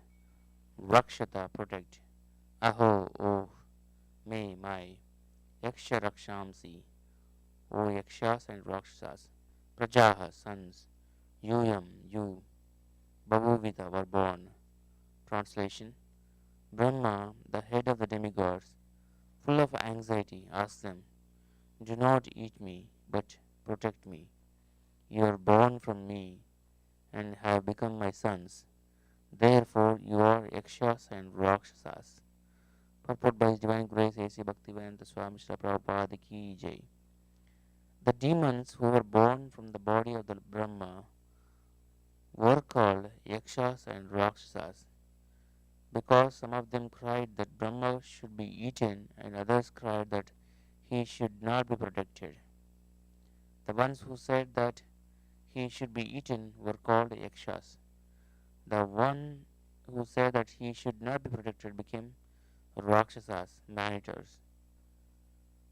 rakshata, protect, aho, oh, may, my, yaksha rakshamsi, O yakshas and rakshasas, prajaha, sons, yuyam, you, babhuvita, were born. Translation: Brahma, the head of the demigods, full of anxiety, asked them, do not eat me, but protect me. You are born from me and have become my sons. Therefore, you are yakshas and rakshasas. Purport by His Divine Grace A.C. Bhaktivedanta Swami Srila Prabhupada Ki Jai. The demons who were born from the body of the Brahma were called yakshas and rakshasas because some of them cried that Brahma should be eaten and others cried that he should not be protected. The ones who said that he should be eaten were called yakshas. The one who said that he should not be protected became rakshasas, man-eaters.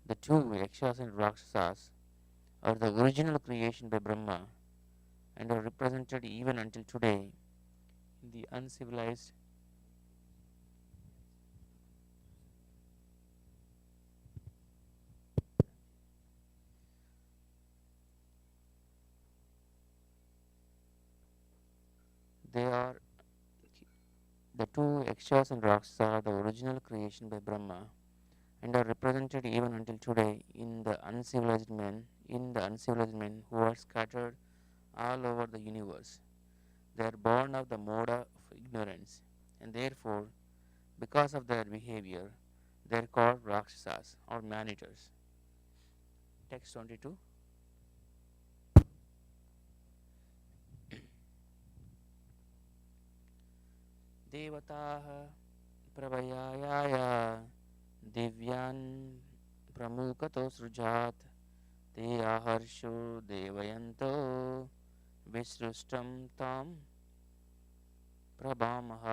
The two, yakshas and rakshasas, are the original creation by Brahma and are represented even until today in the uncivilized they are the two yakshas and rakshasas are the original creation by Brahma and are represented even until today in the uncivilized men who are scattered all over the universe. They are born of the mode of ignorance, and therefore, because of their behavior, they are called Rakshasas or man-eaters. Text 22. Devataha प्रभयायाय दिव्यान् प्रमुखतो सृजात् ते आहर्षो देवयन्तो विसृष्टं तां प्रभामः.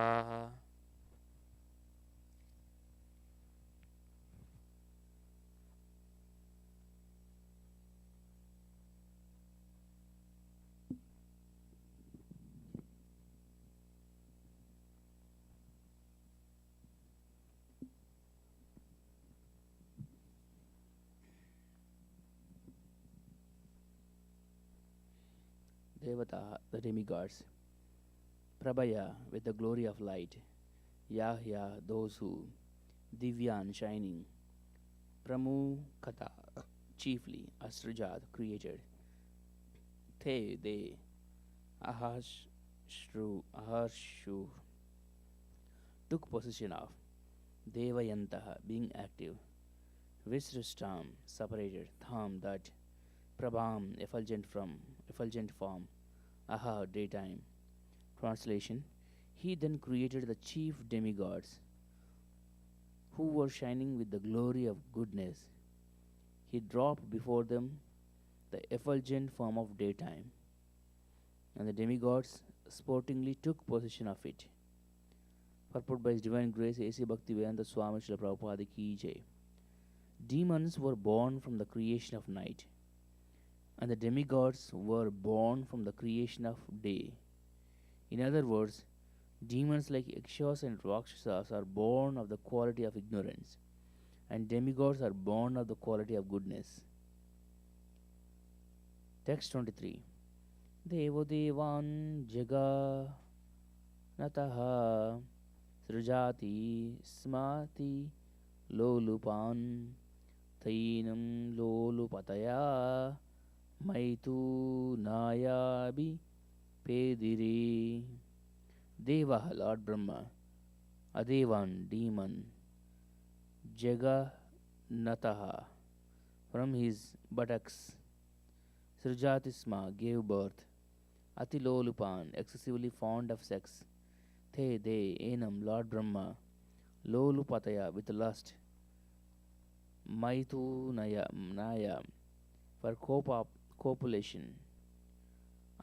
Devata, the demigods. Prabhaya, with the glory of light. Yahya, those who. Divyan, shining. Pramukata, chiefly. Asrajat, created. Te, they. Aharshu, took possession of. Devayantaha, being active. Visrishtam, separated. Tham, that. Prabham, effulgent form. Aha, daytime. Translation. He then created the chief demigods, who were shining with the glory of goodness. He dropped before them the effulgent form of daytime, and the demigods sportingly took possession of it. Purport by His Divine Grace A.C. Bhaktivedanta Swami Srila Prabhupada Ki Jai. Demons were born from the creation of night, and the demigods were born from the creation of day. In other words, demons like Yakshas and Rakshasas are born of the quality of ignorance, and demigods are born of the quality of goodness. Text 23. Devo devan jaga nataha srujati smati lolupan tainam lolupataya maitu nayabi pediri. Deva, Lord Brahma. Adevan, demon. Jaganataha, from his buttocks. Srujatisma, gave birth. Atilolupan, excessively fond of sex. Te, they, Enam, Lord Brahma. Lolupataya, with lust. Maitu naya, for copulation.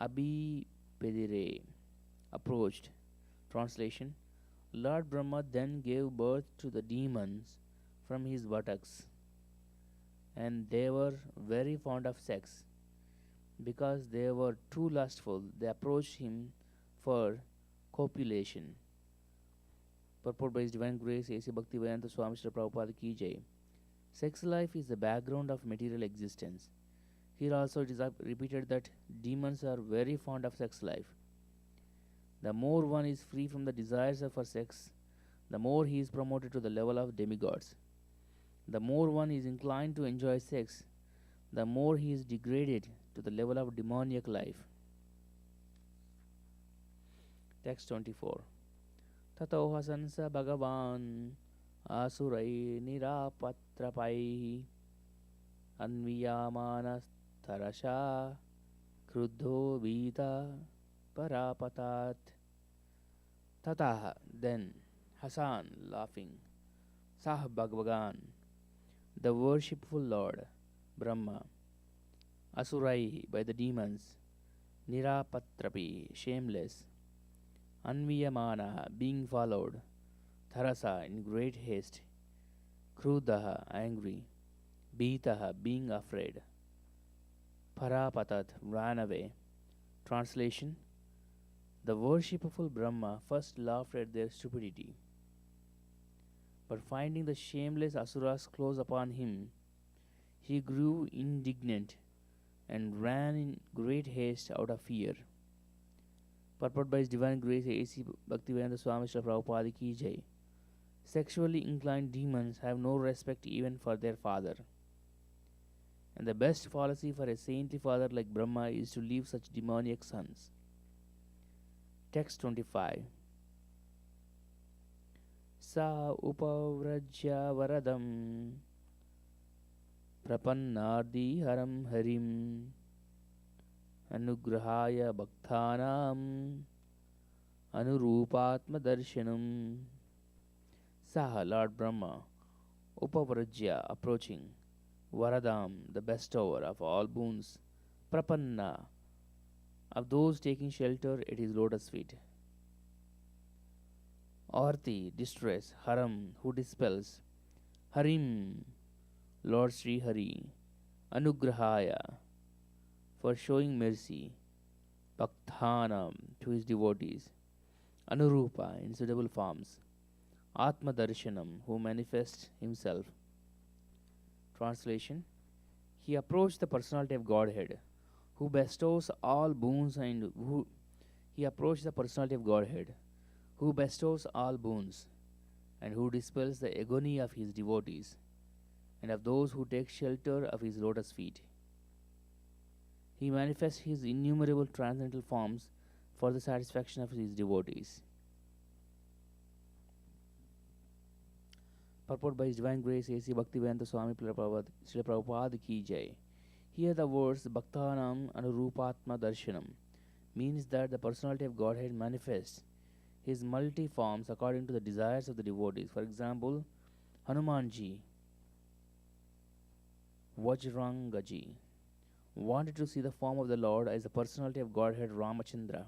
Abhi pedire, approached. Translation. Lord Brahma then gave birth to the demons from his buttocks, and they were very fond of sex. Because they were too lustful, they approached him for copulation. Purport by His Divine Grace A.C. Bhaktivedanta Swami Srila Prabhupada Ki Jai. Sex life is the background of material existence. Here also it is repeated that demons are very fond of sex life. The more one is free from the desires for sex, the more he is promoted to the level of demigods. The more one is inclined to enjoy sex, the more he is degraded to the level of demoniac life. Text 24. Tato hasansa bhagavan asurai nirapatrapai anviyamanas tarasha kruddho vita parapatat. Tataha, then, Hasan, laughing, Sah Bhagavan, the worshipful Lord, Brahma, Asurai, by the demons, Nirapatrapi, shameless, Anviyamana, being followed, Tharasa, in great haste, Krudaha, angry, Bhitaha, being afraid, Parapatat, ran away. Translation. The worshipful Brahma first laughed at their stupidity, but finding the shameless Asuras close upon him, he grew indignant and ran in great haste out of fear. Purport by His Divine Grace A.C. Bhaktivedanta Swami Srila Prabhupada Ki Jai. Sexually inclined demons have no respect even for their father, and the best policy for a saintly father like Brahma is to leave such demoniac sons. Text 25. Sa upavrajya varadam prapannardi haram harim anugrahaya bhakthanam anurupatma darshanam. Saha, Lord Brahma, Upavarajya, approaching, Varadam, the bestower of all boons, Prapanna, of those taking shelter at his lotus feet. Aarti, distress, Haram, who dispels, Harim, Lord Sri Hari, Anugrahaya, for showing mercy, Bhakthanam, to his devotees, Anurupa, in suitable forms, Atma Darshanam, who manifests himself. Translation: He approached the personality of Godhead, who bestows all boons and who he approached the personality of Godhead, who bestows all boons, and who dispels the agony of his devotees, and of those who take shelter of his lotus feet. He manifests his innumerable transcendental forms for the satisfaction of his devotees. Purport by His Divine Grace A.C. Bhaktivedanta Swami Srila Prabhupada Ki Jai. Here the words Bhaktanam Anurupatma Darshanam means that the personality of Godhead manifests his multi forms according to the desires of the devotees. For example, Hanumanji, Vajrangaji, wanted to see the form of the Lord as the personality of Godhead Ramachandra,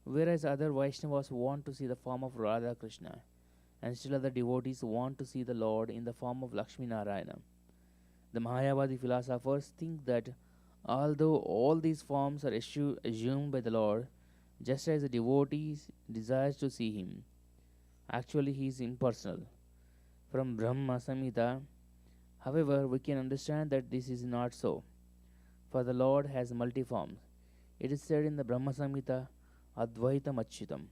whereas other Vaishnavas want to see the form of Radha Krishna, and still other devotees want to see the Lord in the form of Lakshmi Narayana. The Mayavadi philosophers think that although all these forms are assumed by the Lord, just as the devotee desires to see him, actually he is impersonal. From Brahma Samhita, however, we can understand that this is not so, for the Lord has multi forms. It is said in the Brahma Samhita, Advaitam Achyutam.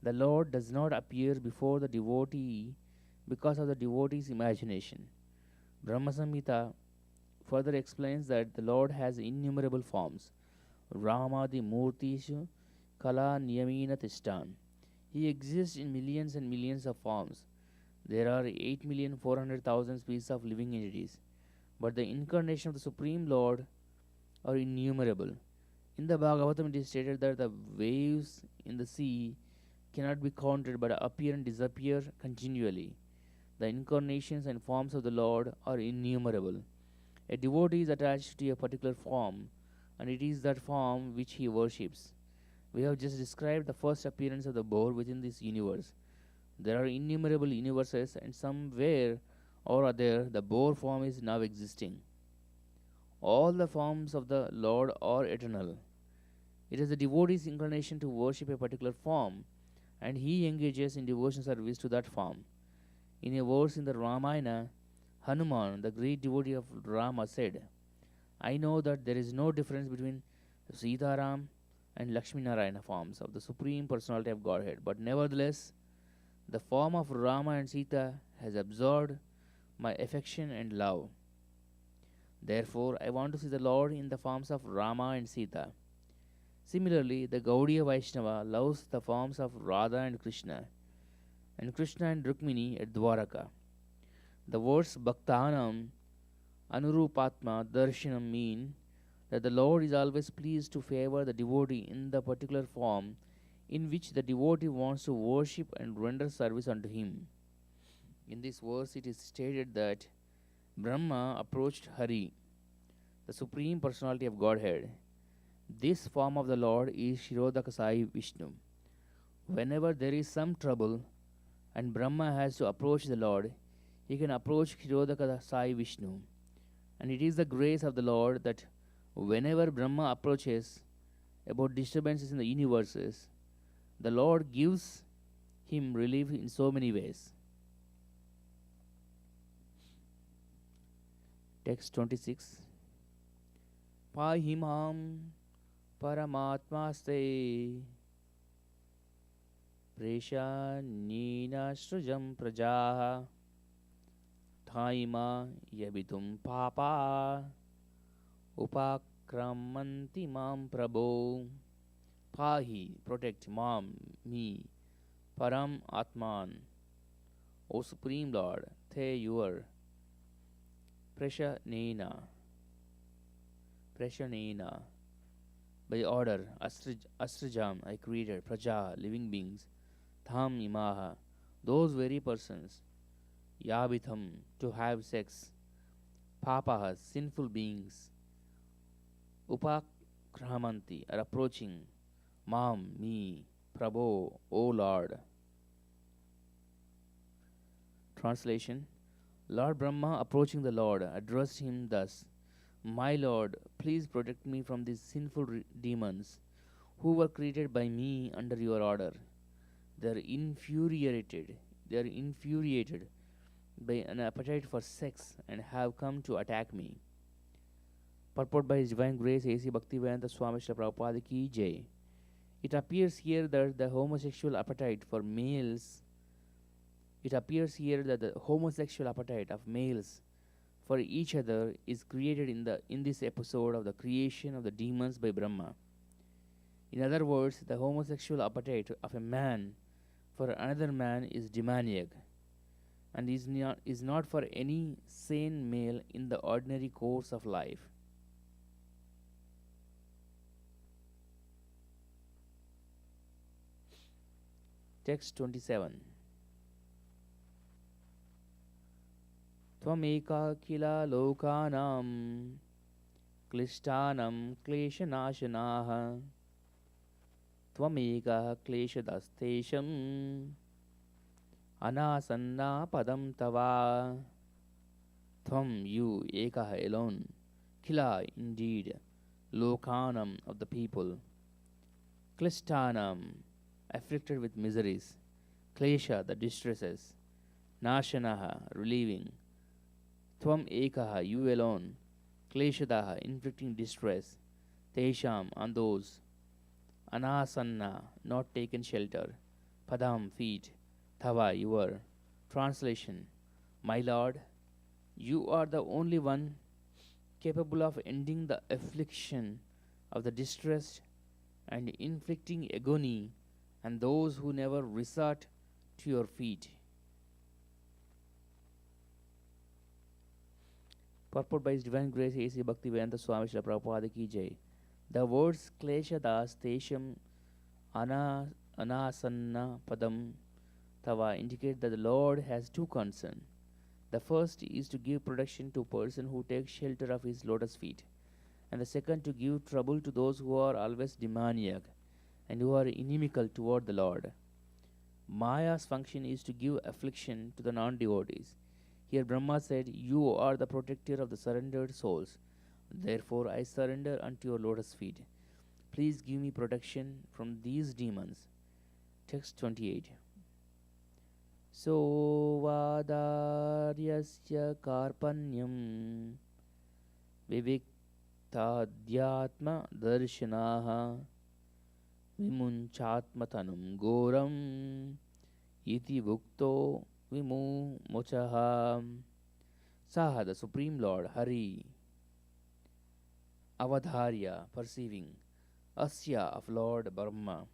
The Lord does not appear before the devotee because of the devotee's imagination. Brahma Samhita further explains that the Lord has innumerable forms. Ramadi Murtishu Kala Niyamina Tishtan. He exists in millions and millions of forms. There are 8,400,000 species of living entities, but the incarnation of the Supreme Lord are innumerable. In the Bhagavatam, it is stated that the waves in the sea cannot be counted but appear and disappear continually. The incarnations and forms of the Lord are innumerable. A devotee is attached to a particular form, and it is that form which he worships. We have just described the first appearance of the boar within this universe. There are innumerable universes, and somewhere or other the boar form is now existing. All the forms of the Lord are eternal. It is the devotee's inclination to worship a particular form, and he engages in devotion service to that form. In a verse in the Ramayana, Hanuman, the great devotee of Rama, said, I know that there is no difference between Sitaram and Lakshmi Narayana forms of the Supreme Personality of Godhead, but nevertheless, the form of Rama and Sita has absorbed my affection and love. Therefore, I want to see the Lord in the forms of Rama and Sita. Similarly, the Gaudiya Vaishnava loves the forms of Radha and Krishna and Rukmini at Dwaraka. The words Bhaktanam Anurupatma Darshanam mean that the Lord is always pleased to favor the devotee in the particular form in which the devotee wants to worship and render service unto him. In this verse, it is stated that Brahma approached Hari, the Supreme Personality of Godhead. This form of the Lord is Shirodaka Sai Vishnu. Whenever there is some trouble and Brahma has to approach the Lord, he can approach Shirodaka Sai Vishnu. And it is the grace of the Lord that whenever Brahma approaches about disturbances in the universes, the Lord gives him relief in so many ways. Text 26. Pahimam Paramatmaste Presha Nina Srujam Prajaha Thaima Yabitum Papa Upakramanti Mam Prabho. Pahi, protect, Mam, me, Param Atman, O Supreme Lord, Te your Presha Nena, by order, Asrajam, I created, Praja, living beings, Tham Imaha, those very persons, yabitham, to have sex, papahas, sinful beings, upakramanti, are approaching, mam, me, prabho, O Lord. Translation: Lord Brahma, approaching the Lord, addressed him thus: My Lord, please protect me from these sinful demons who were created by me under your order. They are infuriated by an appetite for sex and have come to attack me. Purport by His Divine Grace A.C. Bhaktivedanta Swami Srila Prabhupada Ki Jai. It appears here that the homosexual appetite for males It appears here that the homosexual appetite of males for each other is created in this episode of the creation of the demons by Brahma. In other words, the homosexual appetite of a man for another man is demoniac and is not for any sane male in the ordinary course of life. Text 27. त्वमेका किल लोकानां क्लिष्टानां क्लेशनाशनाः त्वमेकः क्लेशदस्तेषम् अनासन्ना पदं तव. Tvam, you, ekah, alone, kila, indeed, lokanam, of the people, klishtanam, afflicted with miseries, klesha, the distresses, nashanaha, relieving, Tvam ekaha, you alone, kleshadaha, inflicting distress, tesham, on those, anasanna, not taken shelter, padam, feet, tava, your. Translation: My Lord, you are the only one capable of ending the affliction of the distressed and inflicting agony on those who never resort to your feet. Purport by His Divine Grace A.C. Bhaktivedanta Swami Srila Prabhupada Ki Jai. The words Klesha Das Tesham Anasanna Padam Tava indicate that the Lord has two concerns. The first is to give protection to a person who takes shelter of His lotus feet, and the second to give trouble to those who are always demoniac and who are inimical toward the Lord. Maya's function is to give affliction to the non-devotees. Here Brahma said, You are the protector of the surrendered souls. Therefore I surrender unto your lotus feet. Please give me protection from these demons. Text 28. So vadaryasya karpanyam viviktadhyatma darshanaha vimunchatmatanum goram iti vukto Vimu Mochaha. Saha, the Supreme Lord, Hari. Avadharya, perceiving. Asya, of Lord Brahma.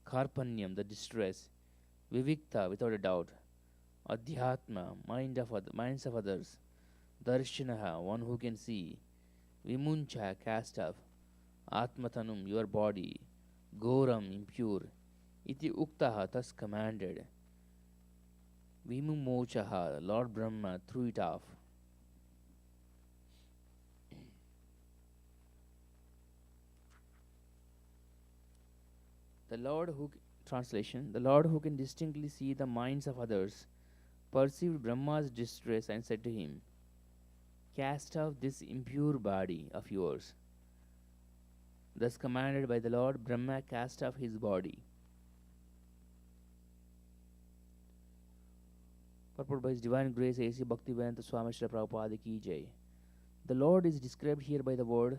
Karpanyam, the distress. Vivikta, without a doubt. Adhyatma, minds of others. Darshanaha, one who can see. Vimuncha, cast off. Atmatanum, your body. Goram, impure. Iti uktaha, thus commanded. Vimumochaha, Lord Brahma threw it off. Translation: The Lord who can distinctly see the minds of others perceived Brahma's distress and said to him, Cast off this impure body of yours. Thus commanded by the Lord, Brahma cast off his body. Purport by His Divine Grace A.C. Bhaktivedanta Swami Srila Prabhupada Ki Jai. The Lord is described here by the word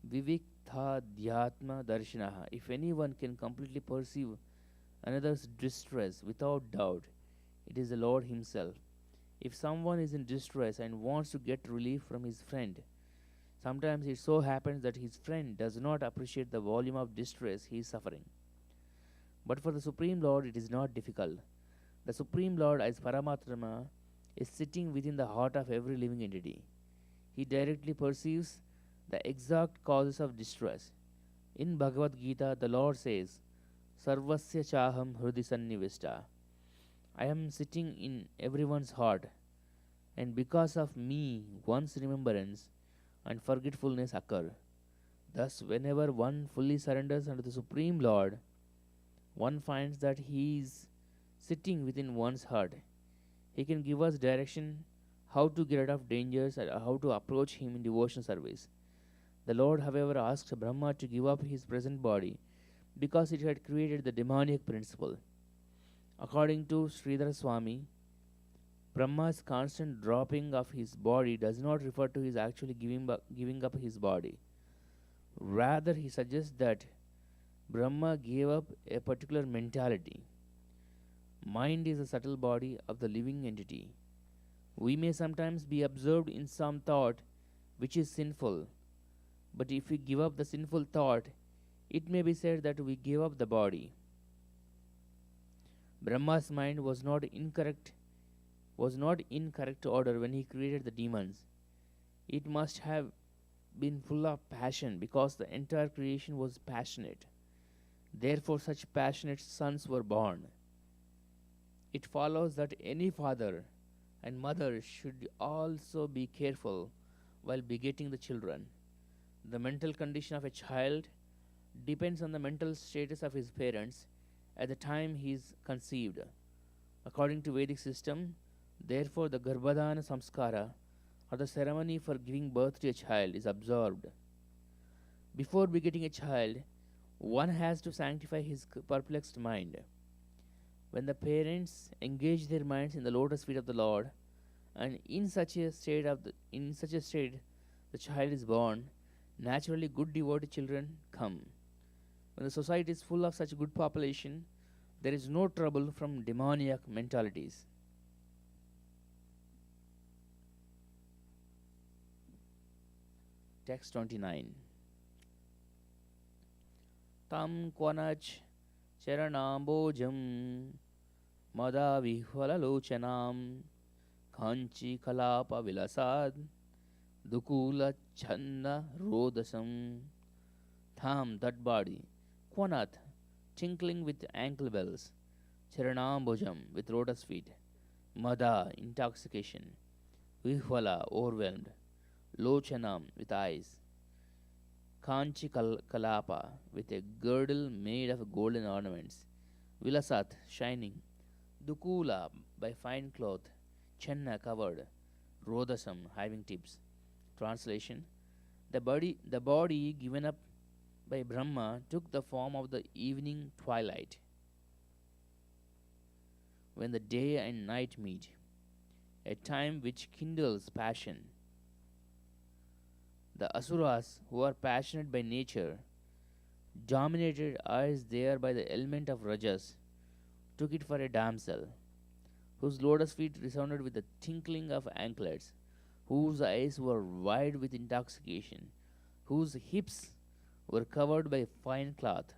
Viviktadhyatma Darshanaha. If anyone can completely perceive another's distress without doubt, it is the Lord Himself. If someone is in distress and wants to get relief from his friend, sometimes it so happens that his friend does not appreciate the volume of distress he is suffering. But for the Supreme Lord, it is not difficult. The Supreme Lord, as Paramatma, is sitting within the heart of every living entity. He directly perceives the exact causes of distress. In Bhagavad Gita, the Lord says, Sarvasya chaham hrudi sannivishta. I am sitting in everyone's heart, and because of me, one's remembrance and forgetfulness occur. Thus, whenever one fully surrenders unto the Supreme Lord, one finds that He is sitting within one's heart. He can give us direction how to get out of dangers and how to approach Him in devotion service. The Lord, however, asked Brahma to give up his present body because it had created the demoniac principle. According to Sridhar Swami, Brahma's constant dropping of his body does not refer to his actually giving up his body. Rather, he suggests that Brahma gave up a particular mentality. Mind is the subtle body of the living entity. We may sometimes be absorbed in some thought which is sinful, but if we give up the sinful thought, it may be said that we gave up the body. Brahma's mind was not in correct order when he created the demons. It must have been full of passion because the entire creation was passionate. Therefore, such passionate sons were born. It follows that any father and mother should also be careful while begetting the children. The mental condition of a child depends on the mental status of his parents at the time he is conceived. According to Vedic system, therefore the Garbhadana Samskara or the ceremony for giving birth to a child is observed. Before begetting a child, one has to sanctify his perplexed mind. When the parents engage their minds in the lotus feet of the Lord, and in such a state the child is born, naturally good devoted children come. When the society is full of such good population, there is no trouble from demoniac mentalities. Text 29. Tam kvanach charanambojam mada vihvalalochanam kanchi kalapa vilasad dukula channa rodasam. Tham, that body. Kvanat, tinkling with ankle bells. Charanambojam, with lotus feet. Mada, intoxication. Vihvala, overwhelmed. Lochanam, with eyes. Kanchi kalapa, with a girdle made of golden ornaments. Vilasat, shining. Dukula, by fine cloth. Channa, covered. Rodasam, having tips. Translation: the body given up by Brahma took the form of the evening twilight, when the day and night meet, a time which kindles passion. The Asuras, who are passionate by nature, dominated as they are by the element of Rajas, took it for a damsel, whose lotus feet resounded with the tinkling of anklets, whose eyes were wide with intoxication, whose hips were covered by fine cloth,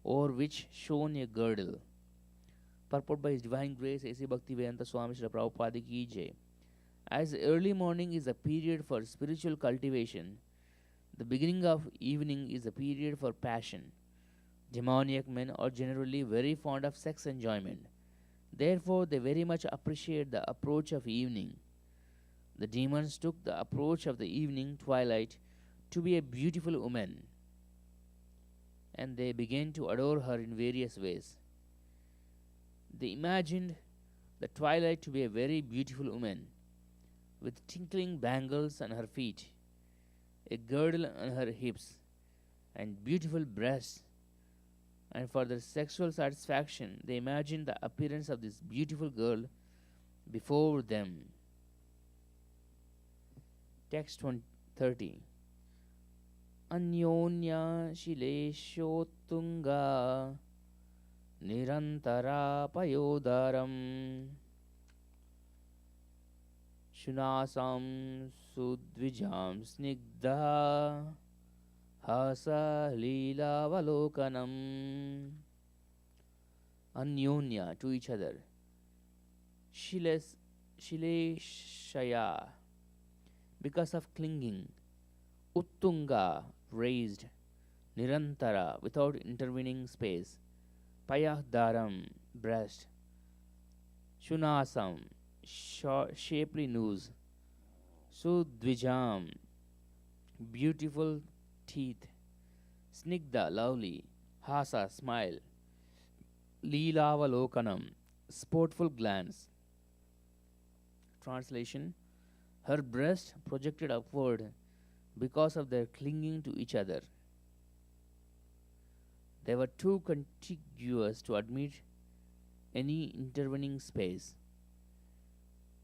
over which shone a girdle. Purport by His Divine Grace A.C. Bhaktivedanta Swami Srila Prabhupada Ki Jai. As early morning is a period for spiritual cultivation, the beginning of evening is a period for passion. Demoniac men are generally very fond of sex enjoyment. Therefore, they very much appreciate the approach of evening. The demons took the approach of the evening twilight to be a beautiful woman, and they began to adore her in various ways. They imagined the twilight to be a very beautiful woman, with tinkling bangles on her feet, a girdle on her hips, and beautiful breasts. And for their sexual satisfaction, they imagined the appearance of this beautiful girl before them. Text 30. Anyonya shileshottunga nirantara payodaram shunasam sudvijam snigdha hasa lila valokanam. Anyonya, to each other. Shileshaya, because of clinging. Uttunga, raised. Nirantara, without intervening space. Payahdaram, breast. Shunasam, shapely nose. Sudvijam, beautiful teeth. Snigdha, lovely. Hasa, smile. Leelavalokanam, sportful glance. Translation: her breast projected upward because of their clinging to each other. They were too contiguous to admit any intervening space.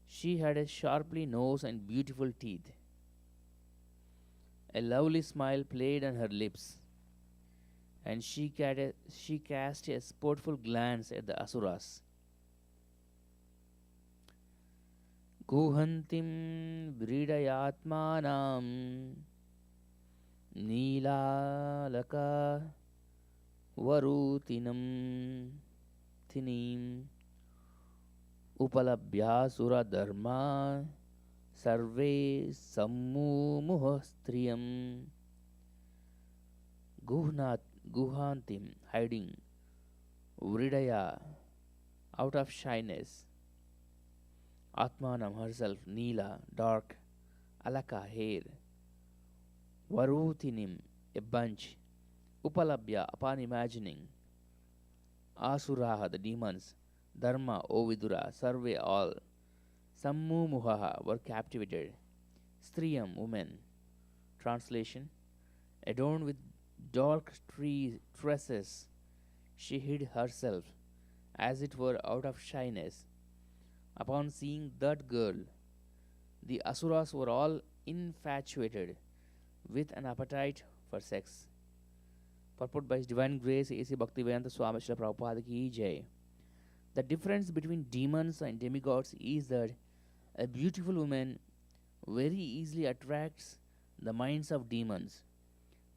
She had a sharply nose and beautiful teeth. A lovely smile played on her lips, and she cast a sportful glance at the asuras. Guhantim vridayatmanam Neelalaka Varutinam Thinim Upalabhyasura Dharma Sarve Sammumuha Striyam. Guhantim, hiding. Vridaya, out of shyness. Atmanam, herself. Neela, dark. Alaka, hair. Varutinim, a bunch. Upalabhya, upon imagining. Asuraha, the demons. Dharma, O Vidura, survey all. Sammu Muhaha, were captivated. Striyam, woman. Translation: adorned with dark tresses, she hid herself, as it were out of shyness. Upon seeing that girl, the asuras were all infatuated with an appetite for sex. Purport by His Divine Grace A.C. Bhaktivedanta Swami Srila Prabhupada Ki Jai. The difference between demons and demigods is that a beautiful woman very easily attracts the minds of demons,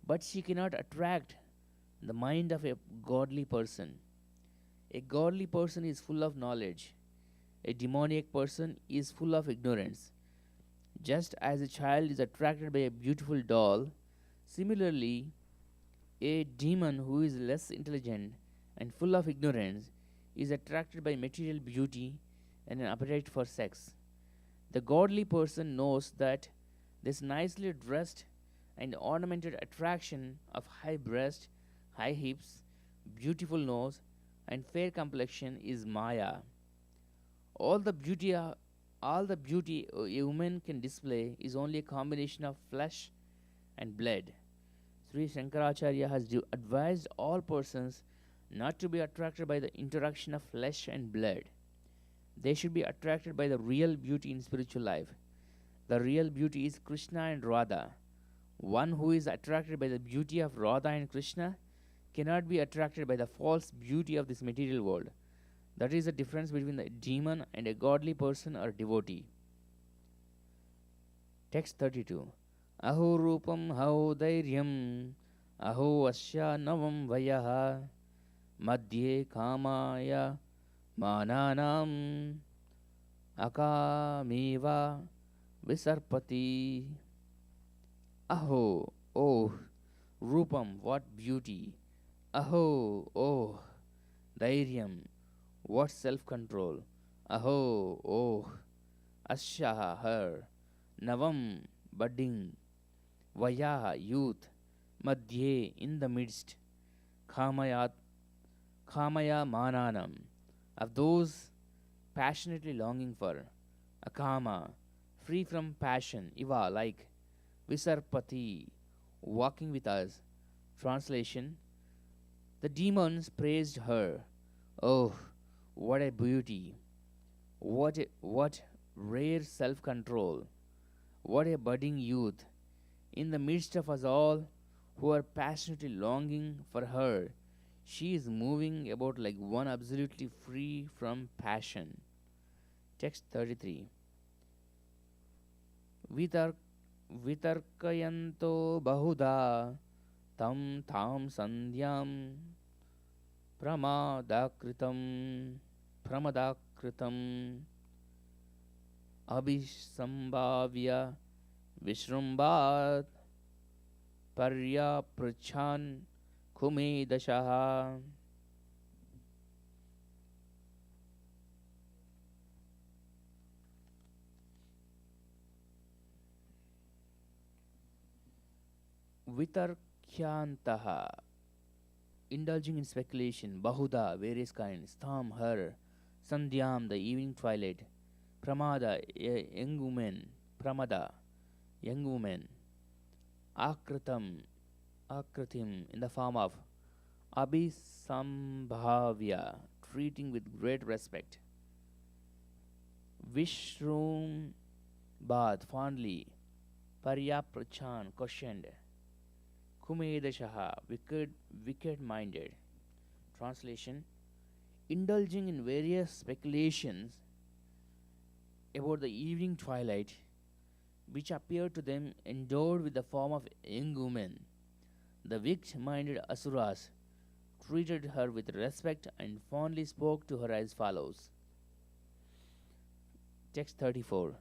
but she cannot attract the mind of a godly person. A godly person is full of knowledge. A demoniac person is full of ignorance. Just as a child is attracted by a beautiful doll, similarly, a demon who is less intelligent and full of ignorance is attracted by material beauty and an appetite for sex. The godly person knows that this nicely dressed and ornamented attraction of high breast, high hips, beautiful nose, and fair complexion is Maya. All the beauty, all the beauty a woman can display is only a combination of flesh and blood. Sri Shankaracharya has advised all persons not to be attracted by the interaction of flesh and blood. They should be attracted by the real beauty in spiritual life. The real beauty is Krishna and Radha. One who is attracted by the beauty of Radha and Krishna cannot be attracted by the false beauty of this material world. That is the difference between the demon and a godly person or devotee. Text 32. Aho rupam hao dairyam aho asya navam vayaha madhye kamaya mananam akameva visarpati. Aho, oh, rupam, what beauty. Aho, oh, dairyam, what self-control. Aho, oh, asya, her. Navam, budding. Vayaha, youth. Madhye, in the midst. Kamaya mananam, of those passionately longing for. Akama, free from passion. Iva, like. Visarpati, walking with us. Translation: the demons praised her. Oh, what a beauty! What rare self-control! What a budding youth! In the midst of us all who are passionately longing for her, she is moving about like one absolutely free from passion. Text 33. Vitarkayanto bahuda tam tham sandhyam pramadakritam abhisambhavya vishrumbat paryaprachan kumedashaha. Vitarkyantaha, indulging in speculation, Bahuda, various kinds, Tham, her, Sandhyam, the evening twilight, Pramada, young woman, Pramada, young woman, Akratam, Akratim, in the form of Abhisambhavya, treating with great respect, Vishrum, Bad, fondly, Paryaprachan, questioned, Kumedashaha, wicked minded. Translation: indulging in various speculations about the evening twilight, which appeared to them endowed with the form of young women. The wicked minded Asuras treated her with respect and fondly spoke to her as follows. Text 34.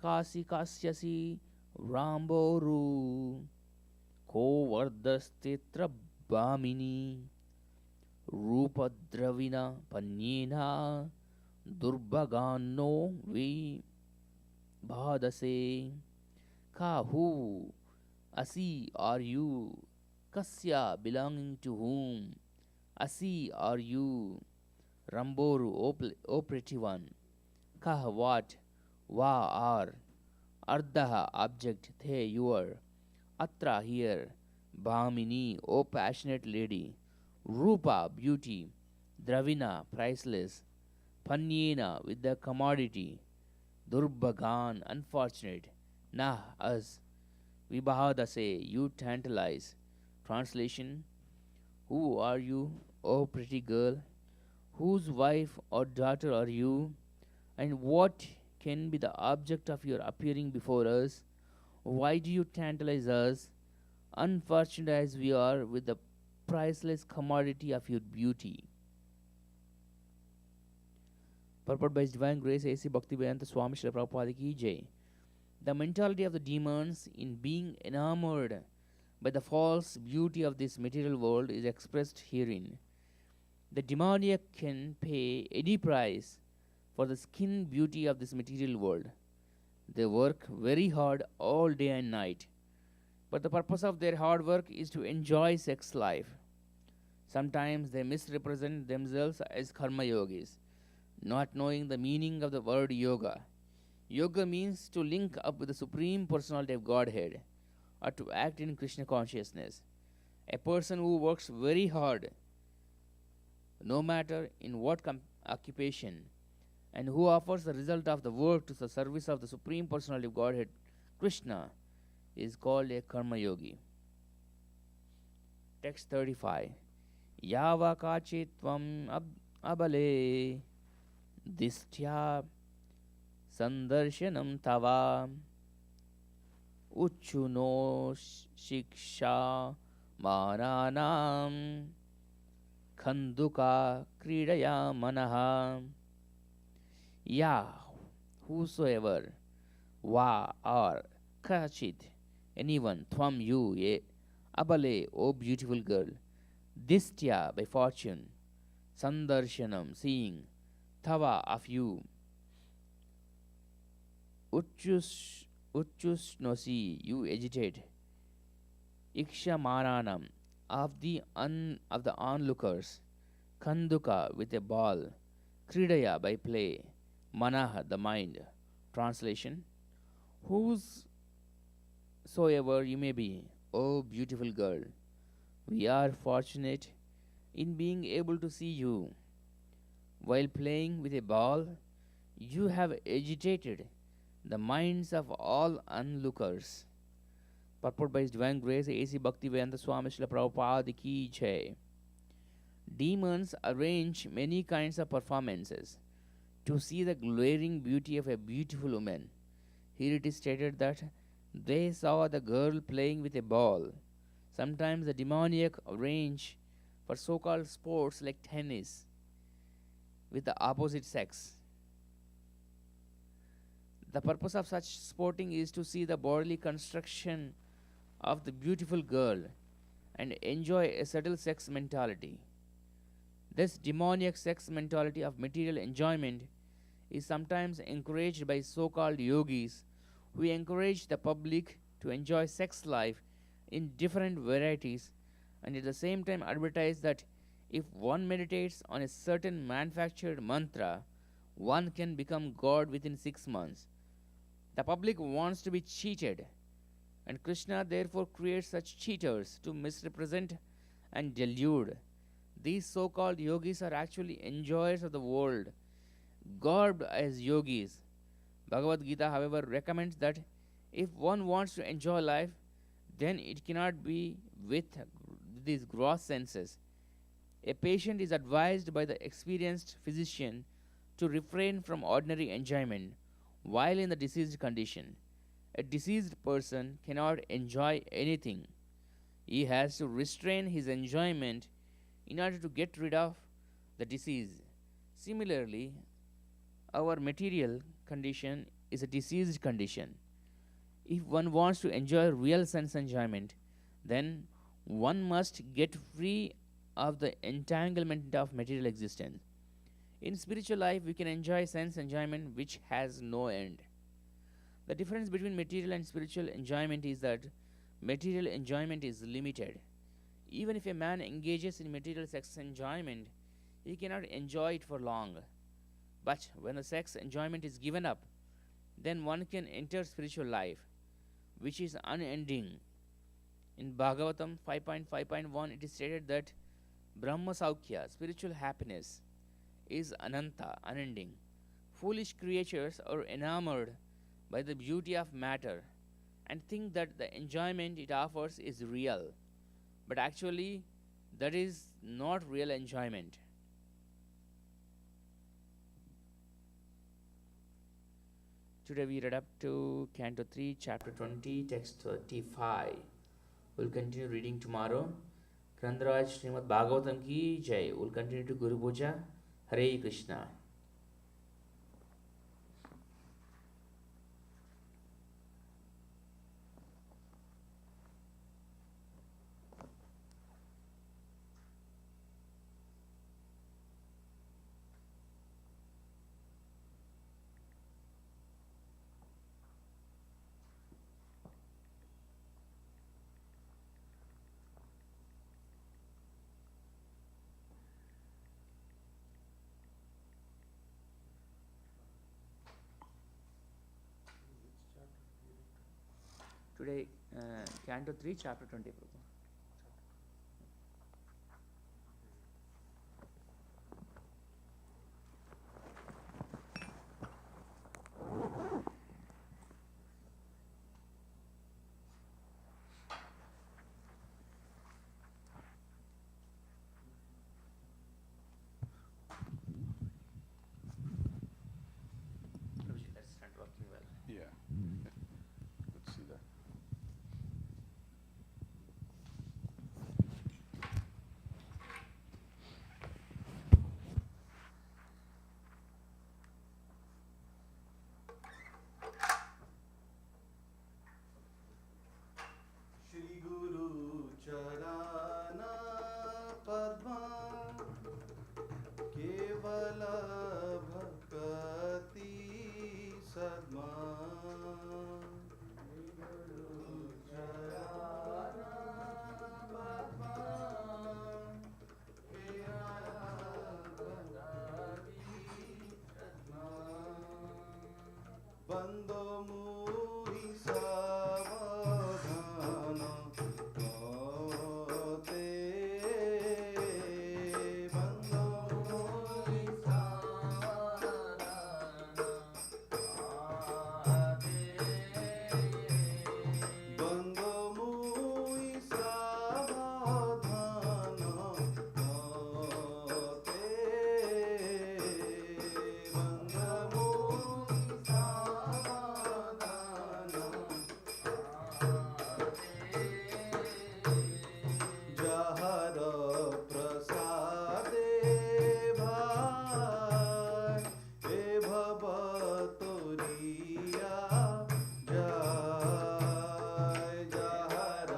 Kasi kasyasi Ramboru Ko Vardastitra Bhamini Rupadravina Panyena Durbagano Vi Bhadase. Ka, who? Asi, are you? Kasya, belonging to whom? Asi, are you? Ramboru, O pretty one. Kah, what? Va, are. Ardaha, object. The, your. Atra, here. Bhamini, O passionate lady. Rupa, beauty. Dravina, priceless. Panyena, with the commodity. Durbagan, unfortunate. Nah, us. Vibhadase, you tantalize. Translation: who are you, O pretty girl? Whose wife or daughter are you? And what can be the object of your appearing before us? Why do you tantalize us, unfortunate as we are, with the priceless commodity of your beauty? Purport by His Divine Grace A.C. Bhaktivedanta Swami Srila Prabhupada Ki Jai. The mentality of the demons in being enamored by the false beauty of this material world is expressed herein. The demoniac can pay any price for the skin beauty of this material world. They work very hard all day and night, but the purpose of their hard work is to enjoy sex life. Sometimes they misrepresent themselves as karma yogis, not knowing the meaning of the word yoga. Yoga means to link up with the Supreme Personality of Godhead, or to act in Krishna consciousness. A person who works very hard, no matter in what occupation, and who offers the result of the work to the service of the Supreme Personality of Godhead, Krishna, is called a Karma Yogi. Text 35. Yava kachitvam abale disthya sandarshanam tava uchuno shiksha mananam khanduka kridaya manaha. Ya, whosoever, va, or kachit, anyone, tvam, you, abale, O beautiful girl, distya, by fortune, sandarshanam, seeing, tava, of you, uchusnosi, you agitate, iksha maranam, of the onlookers, kanduka, with a ball, kridaya, by play, manaha, the mind. Translation: whosoever you may be, O beautiful girl, we are fortunate in being able to see you. While playing with a ball, you have agitated the minds of all onlookers. Purport by His Divine Grace A.C. Bhaktivedanta Swami Srila Prabhupada Ki Jai. Demons arrange many kinds of performances to see the glaring beauty of a beautiful woman. Here it is stated that they saw the girl playing with a ball. Sometimes the demoniac arrange for so-called sports like tennis with the opposite sex. The purpose of such sporting is to see the bodily construction of the beautiful girl and enjoy a subtle sex mentality. This demoniac sex mentality of material enjoyment is sometimes encouraged by so-called yogis who encourage the public to enjoy sex life in different varieties, and at the same time advertise that if one meditates on a certain manufactured mantra, one can become God within 6 months. The public wants to be cheated, and Krishna therefore creates such cheaters to misrepresent and delude. These so called yogis are actually enjoyers of the world, garbed as yogis. Bhagavad Gita, however, recommends that if one wants to enjoy life, then it cannot be with these gross senses. A patient is advised by the experienced physician to refrain from ordinary enjoyment while in the diseased condition. A diseased person cannot enjoy anything. He has to restrain his enjoyment in order to get rid of the disease. Similarly, our material condition is a diseased condition. If one wants to enjoy real sense enjoyment, then one must get free of the entanglement of material existence. In spiritual life, we can enjoy sense enjoyment which has no end. The difference between material and spiritual enjoyment is that material enjoyment is limited. Even if a man engages in material sex enjoyment, he cannot enjoy it for long. But when the sex enjoyment is given up, then one can enter spiritual life, which is unending. In Bhagavatam 5.5.1, it is stated that Brahma Saukya, spiritual happiness, is ananta, unending. Foolish creatures are enamored by the beauty of matter and think that the enjoyment it offers is real. But actually, that is not real enjoyment. Today we read up to Canto 3, Chapter 20, Text 35. We'll continue reading tomorrow. Grandaraj Srimad Bhagavatam ki Jai. We'll continue to Guru Puja. Hare Krishna. Today, Canto 3, Chapter 20, Prabhu. Prabhuji, let's start working well. Yeah. Let's see that. Shri Guru Charana Padma Kevala Bhakti Sadma Shri Guru Charana Padma Kevala Bhakti Sadma Bando Muri Savadhana Mote Bando Muri Savadhana Bando Muri Savadhana Mote Bando Muri Jahar prasade bhai e bhavaturiya jai jahar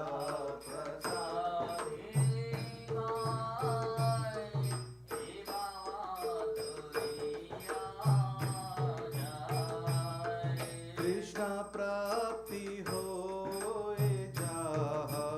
prasade bhai e bhavaturiya jai Krishna prapti hoye jaha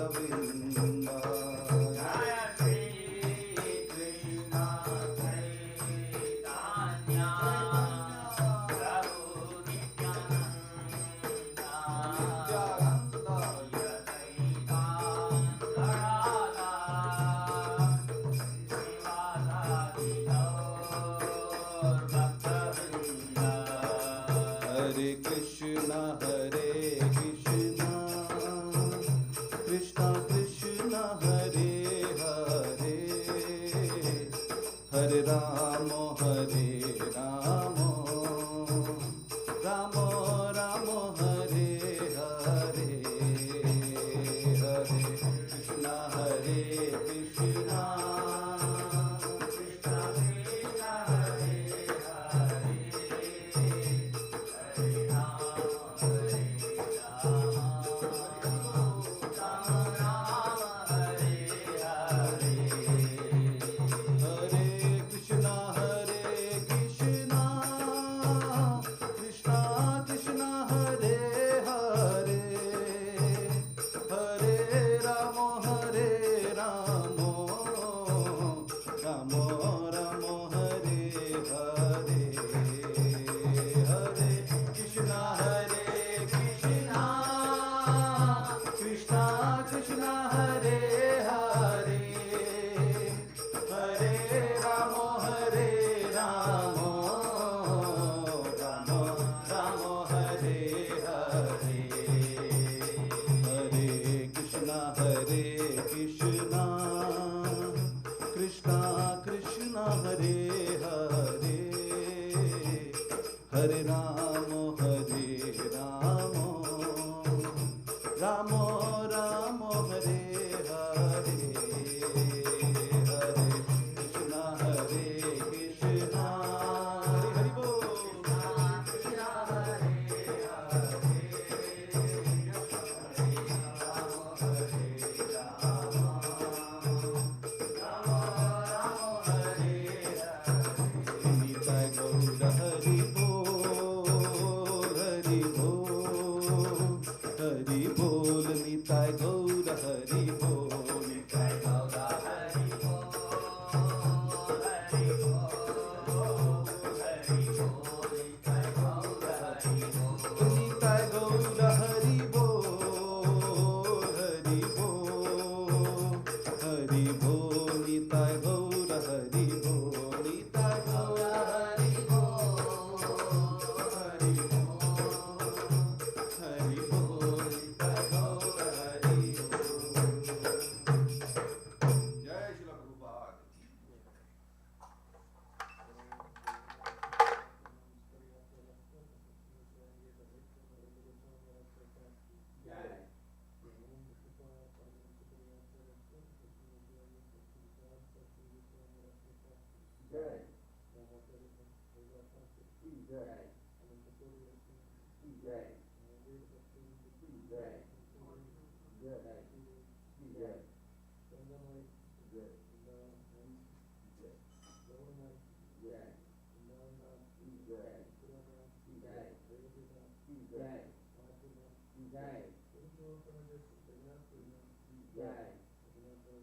Vrinda. Hare Krishna, Krishna Krishna, Hare Hare, Hare Rama, Rama Rama, Hare Hare, Hare Krishna, Krishna Hare Krishna, Krishna Krishna, Hare Hare, Hare Rama, Rama Rama, Hare Hare, Hare Krishna, Krishna Krishna, Hare Hare, Hare Rama, Rama Rama, Hare Hare, Hare Krishna, Krishna Krishna, Hare Hare, Hare Rama, Rama Rama, Hare Hare, Hare Krishna, Hare Hari Bol. Nitai Gaura Hari Bol, Hari Bol, Hari Bol, Nitai Gaura Hari Bol, Nitai Gaura Hari Bol, Hari Bol, Hari Bol, Nitai Gaura Hari Bol, Nitai Gaura Hari Bol, Hari Bol, Hari Bol, Nitai Gaura Hari Bol, Nitai Gaura Hari Bol, Hari Bol, Hari Bol, Nitai Gaura Hari Bol. Jai Shri Prabhupada.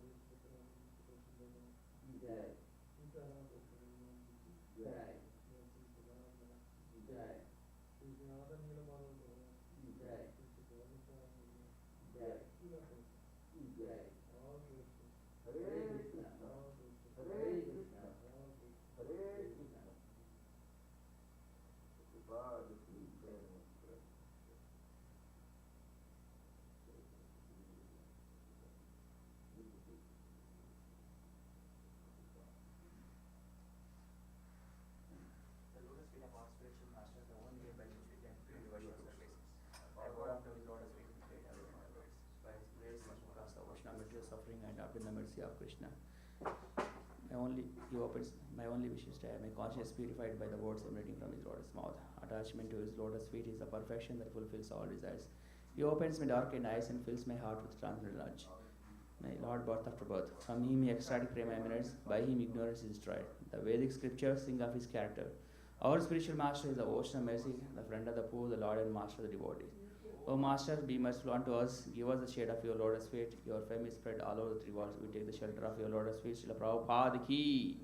Suffering and obtain the mercy of Krishna. My only wish is to have my conscience purified by the words emanating from his lotus mouth. Attachment to his lotus feet is the perfection that fulfills all desires. He opens my darkened eyes and fills my heart with transcendental knowledge. My Lord, birth after birth. From him ecstatic prema emanates, by him ignorance is destroyed. The Vedic scriptures sing of his character. Our spiritual master is the ocean of mercy, the friend of the poor, the Lord and master of the devotees. O Master, be merciful unto us. Give us the shade of your lotus feet. Your fame is spread all over the three worlds. We take the shelter of your lotus feet. Srila Prabhupada ki.